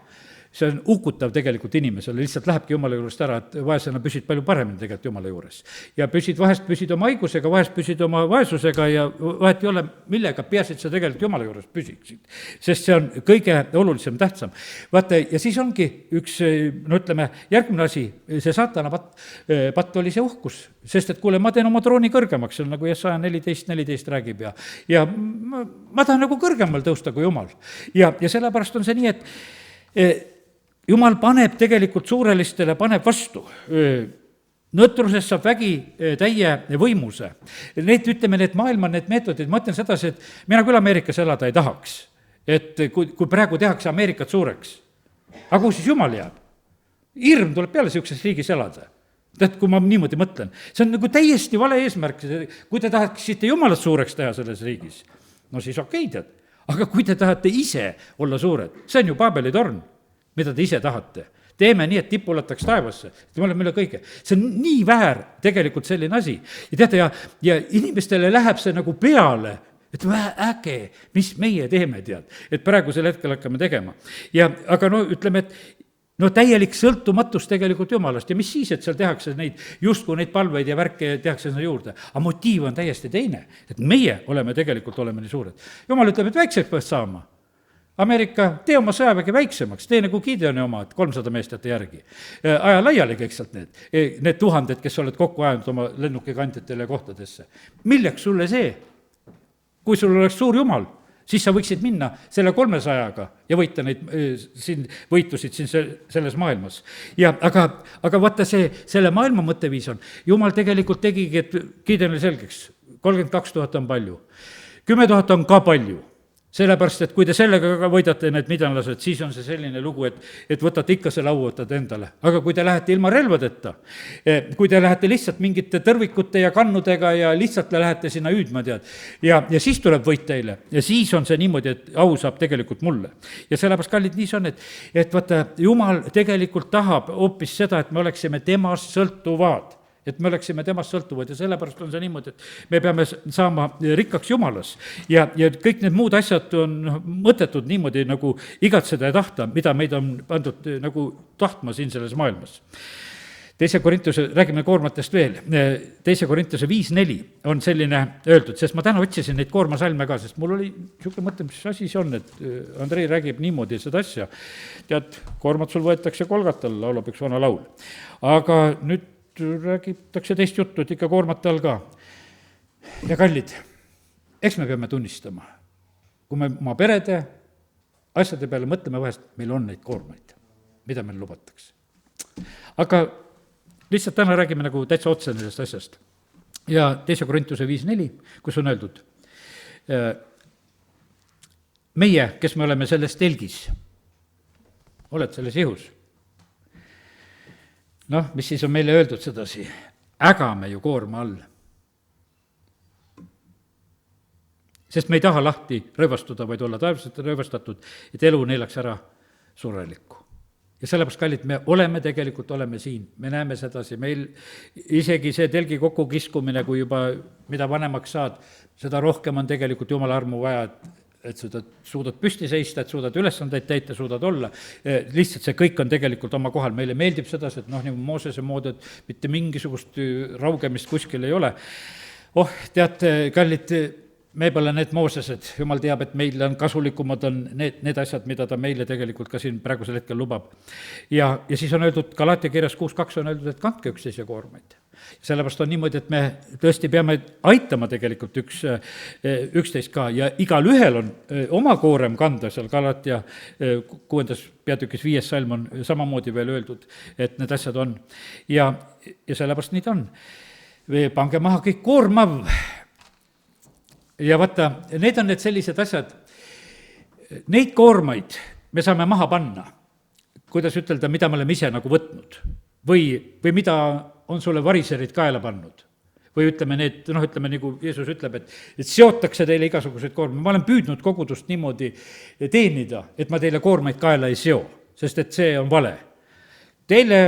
See on ukutav tegelikult inimesele, lihtsalt lähebki jumala juurest ära, et vaesena püsid palju paremini tegelikult jumala juures. Ja vahest püsid oma haigusega, vahest püsid oma vaesusega ja vahet ei ole, millega peasid sa tegelikult jumala juures püsiksid. Sest see on kõige olulisem, tähtsam. Vaata, ja siis ongi üks, järgmine asi, see saatana patt oli see uhkus. Sest et kuule, ma teen oma trooni kõrgemaks, see on nagu Jesaja 14 räägib ja ma tahan nagu kõrgemal tõusta kui jumal. Ja sellepärast on see nii, et jumal paneb tegelikult suurelistele, paneb vastu. Nõtrusest saab vägi täie võimuse. Need maailma need meetodid, ma ütlen sedasi, et mina küll Ameerikas elada ei tahaks. Et kui praegu tehakse Ameerikat suureks, aga kus siis jumal jääb? Hirm tuleb peale siukses riigis elada. Tead, kui ma niimoodi mõtlen, see on nagu täiesti vale eesmärk, kui te tahaksite jumalat suureks teha selles riigis, no siis okei, tead. Aga kui te tahate ise olla suured, see on ju Paabeli torn, mida te ise tahate. Teeme nii, et tipu ulataks taevasse, et me oleme üle kõige. See on nii väär tegelikult selline asi. Ja teate, ja inimestele läheb see nagu peale, et äge, mis meie teeme, tead, et praegusel hetkel hakkame tegema. ja aga no ütleme, et no täielik sõltumatus tegelikult Jumalast ja mis siis, et seal tehakse neid, justkui neid palveid ja värke tehakse sinna juurde. aga motiiv on täiesti teine, et meie oleme nii suured. Jumal ütleb, et väikseks pead saama. Ameerika, tee oma sõjavägi väiksemaks, tee nagu Gideoni oma, et 300 meest jätta järgi. Aja laiali kõik sealt need tuhanded, kes oled kokku ajanud oma lennukikandjatele kohtadesse. Milleks sulle see? Kui sul oleks suur Jumal, siis sa võiksid minna selle 300-ga ja võita neid siin võitusid siin selles maailmas. Ja aga vaata selle maailma mõtteviis on, Jumal tegelikult tegigi, et Gideonile selgeks, 32 000 on palju, 10 000 on ka palju. Sellepärast, et kui te sellega ka võidate need midjanlased, siis on see selline lugu, et võtate ikka selle au, võtate endale. Aga kui te lähete ilma relvadeta, kui te lähete lihtsalt mingite tõrvikute ja kannudega ja lihtsalt lähete sinna hüüdma, tead, ja siis tuleb võit teile ja siis on see niimoodi, et au saab tegelikult mulle. Ja sellepärast, kallid, nii see on, et vaata, Jumal tegelikult tahab hoopis seda, et me oleksime temast sõltuvad. Et me oleksime temast sõltuvad ja sellepärast on see niimoodi, et me peame saama rikkaks Jumalas ja kõik need muud asjad on mõttetud niimoodi nagu igatseda ja tahta, mida meid on pandud nagu tahtma siin selles maailmas. Teise Korintuse, räägime koormatest veel, Teise Korintuse 5:4 on selline öeldud, sest ma täna otsisin neid koormasalme ka, sest mul oli niisugune mõte, mis asi see on, et Andrei räägib niimoodi seda asja. Tead, koormat sul võetakse kolgatal, laulab üks vana laul. Aga nüüd räägitakse teist juttu, et ikka koormate all ka. Ja kallid, eks me peame tunnistama, kui me oma perede asjade peale mõtleme vahest, meil on neid koormaid, mida meil lubatakse. Aga lihtsalt täna räägime nagu täitsa otse nendest asjast. Ja Teise Korintuse 5:4, kus on öeldud, meie, kes me oleme selles telgis, oled selles ihus. Noh, mis siis on meile öeldud sedasi? Ägame ju koorma all. Sest me ei taha lahti rõivastuda, vaid olla taevaselt rõivastatud, et elu neelaks ära surelikku. Ja sellepärast, kallid, me oleme siin, me näeme sedasi, meil isegi see telgi kokkukiskumine, kui juba mida vanemaks saad, seda rohkem on tegelikult Jumala armu vaja, et suudad püsti seista, et suudad ülesandeid täita, suudad olla. Lihtsalt see kõik on tegelikult oma kohal. Meile meeldib sedasi, et nagu Moosese moodi, et mitte mingisugust raugemist kuskil ei ole. Tead, kallid, me pole need Moosesed, Jumal teab, et meil on kasulikumad on need asjad, mida ta meile tegelikult ka siin praegusel hetkel lubab. Ja siis on öeldud, Galaatia kirjas 6:2 on öeldud, et kandke üksteise koormaid. Sellepärast on niimoodi, et me tõesti peame aitama tegelikult üksteist ka ja igal ühel on oma koorem kanda, seal Galaatia 6. peatükis 5. salm on samamoodi veel öeldud, et need asjad on. Ja sellepärast nii ta on. Pange maha kõik koormav. Ja vaata, need on need sellised asjad, neid koormaid me saame maha panna, kuidas ütelda, mida me oleme ise nagu võtnud või mida on sulle variserid kaela pannud. Või ütleme need, ütleme nagu Jeesus ütleb, et seotakse teile igasuguseid koormaid. Ma olen püüdnud kogudust niimoodi teenida, et ma teile koormaid kaela ei seo, sest et see on vale. Teile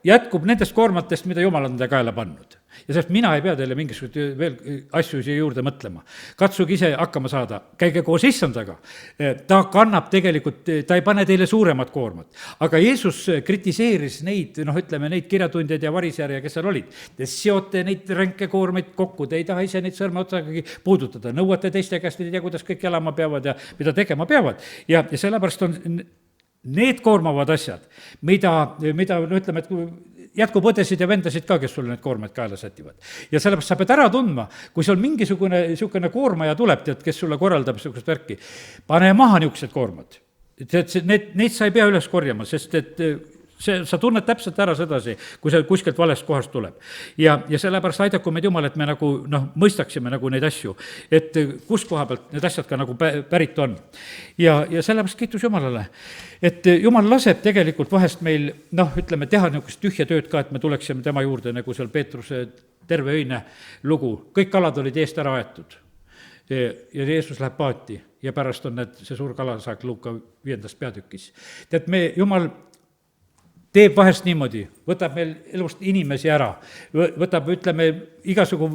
jätkub nendest koormatest, mida Jumal on teile kaela pannud. Ja sest mina ei pea teile mingisugust veel asju siia juurde mõtlema. Katsuge ise hakkama saada, käige koos issandaga. Ta kannab tegelikult, ta ei pane teile suuremat koormat. Aga Jeesus kritiseeris neid, ütleme neid kirjatundjaid ja varisjärja, kes seal olid. Te seote neid ränke koormaid kokku, te ei taha ise neid sõrme otsagagi puudutada, nõuate teiste käest, ei tea, kuidas kõik elama peavad ja mida tegema peavad. Ja sellepärast on need koormavad asjad, mida ütleme, et jätkub õdesid ja vendasid ka, kes sulle need koormaid kaela sätivad. Ja sellepärast sa pead ära tundma, kui sul mingisugune koormaja tuleb, tead, kes sulle korraldab niisugust värki, pane maha niisugused koormad. Neid sa ei pea üles korjama, sest et sa tunned täpselt ära sedasi, kui see kuskilt valest kohast tuleb. Ja sellepärast aidaku meid Jumal, et me nagu mõistaksime nagu neid asju, et kus koha pealt need asjad ka nagu pärit on. Ja sellepärast kiitus Jumalale, et Jumal laseb tegelikult vahest meil, ütleme, teha niisugust tühja tööd ka, et me tuleksime tema juurde, nagu seal Peetruse terve öine lugu. Kõik kalad olid eest ära aetud ja Jeesus läheb paati ja pärast on see suur kalasaak Luuka 5. peatükis. Tead, Jumal teeb vahest niimoodi, võtab meil elust inimesi ära, võtab, ütleme, igasugu,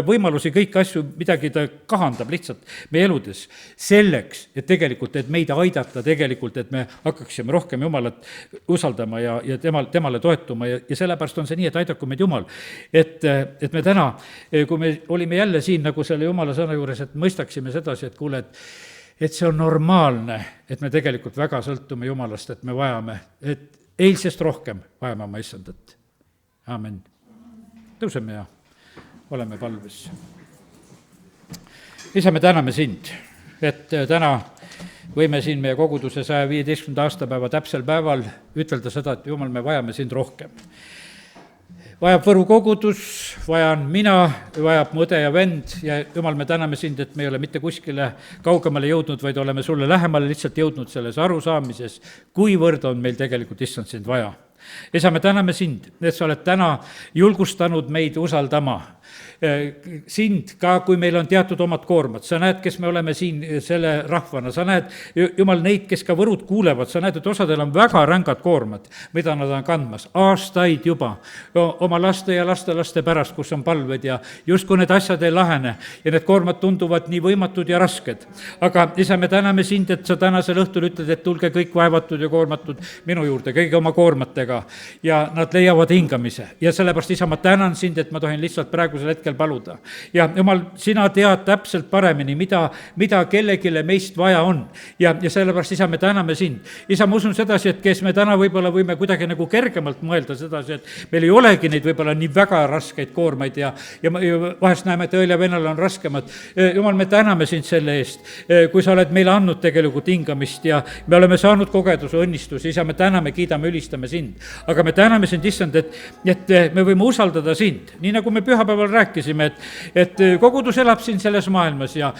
võimalusi, kõiki asju, midagi ta kahandab lihtsalt meie eludes selleks, et tegelikult, et meid aidata tegelikult, et me hakkaksime rohkem Jumalat usaldama ja temale toetuma ja sellepärast on see nii, et aidaku meid Jumal. Et me täna, kui me olime jälle siin nagu selle Jumala sõna juures, et mõistaksime sedasi, et kuule, et see on normaalne, et me tegelikult väga sõltume Jumalast, et me vajame, et eilsest rohkem vajame oma issandat. Aamen. Tõuseme ja oleme palves. Isa, me täname sind, et täna võime siin meie koguduse 115. aastapäeva täpsel päeval ütelda seda, et Jumal, me vajame sind rohkem. Vajab Võru kogudus, vajan mina, vajab mu õde ja vend ja Jumal, me täname sind, et me ei ole mitte kuskile kaugemale jõudnud, vaid oleme sulle lähemale lihtsalt jõudnud selles arusaamises, kuivõrd on meil tegelikult issand sind vaja. Isa, me täname sind, et sa oled täna julgustanud meid usaldama sind ka, kui meil on teatud omad koormad. Sa näed, kes me oleme siin selle rahvana, sa näed, Jumal, neid, kes ka Võrud kuulevad, sa näed, et osadel on väga rängad koormad, mida nad on kandmas aastaid juba oma laste ja lastelaste pärast, kus on palved ja justkui need asjad ei lahene ja need koormad tunduvad nii võimatud ja rasked. Aga isa, me täname sind, et sa tänasel õhtul ütled, et tulge kõik vaevatud ja koormatud minu juurde, kõigi oma koormatega ja nad leiavad hingamise ja sellepärast, isa, ma tänan sind, et ma tohin lihtsalt praegusel hetkel paluda. Ja Jumal, sina tead täpselt paremini, mida kellegile meist vaja on. Ja sellepärast, isa, me täname sind. Isa, ma usun sedasi, et kes me täna võib-olla võime kuidagi nagu kergemalt mõelda sedasi, et meil ei olegi neid võib-olla nii väga raskeid koormaid ja vahest näeme, et õel ja vennal on raskemad. Jumal, me täname sind selle eest, kui sa oled meile andnud tegelikult hingamist ja me oleme saanud kogeduse, õnnistusi. Isa, me täname, kiidame, ülistame sind. Aga me täname sind, issand, et me võime usaldada sind, nii nagu me pühapäeval rääkisime, et kogudus elab siin selles maailmas ja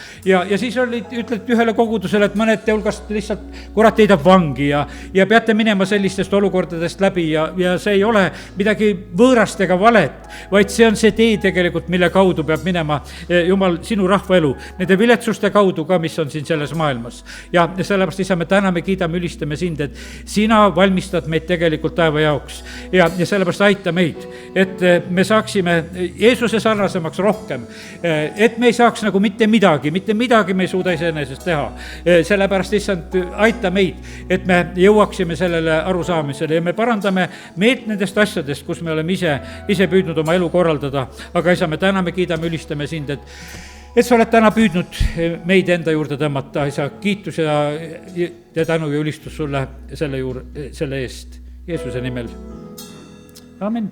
siis ütled ühele kogudusele, et mõned te hulgast lihtsalt kurat heidab vangi ja peate minema sellistest olukordadest läbi ja see ei ole midagi võõrast ega valet, vaid see on see tee tegelikult, mille kaudu peab minema Jumal sinu rahva elu, nende viletsuste kaudu ka, mis on siin selles maailmas. Ja sellepärast, isa, me täname, kiidame, ülistame sind, et sina valmistad meid tegelikult taeva jaoks ja sellepärast aita meid, et me saaksime Jeesuse sarnasemaks rohkem, et me ei saaks nagu mitte midagi me ei suuda iseenesest teha. Sellepärast, issand, aita meid, et me jõuaksime sellele arusaamisele ja me parandame meelt nendest asjadest, kus me oleme ise püüdnud oma elu korraldada. Aga isa, me täname, kiidame, ülistame sind, et sa oled täna püüdnud meid enda juurde tõmmata, isa, kiitus ja tänu ja ülistus sulle selle eest. Jeesuse nimel. Amen.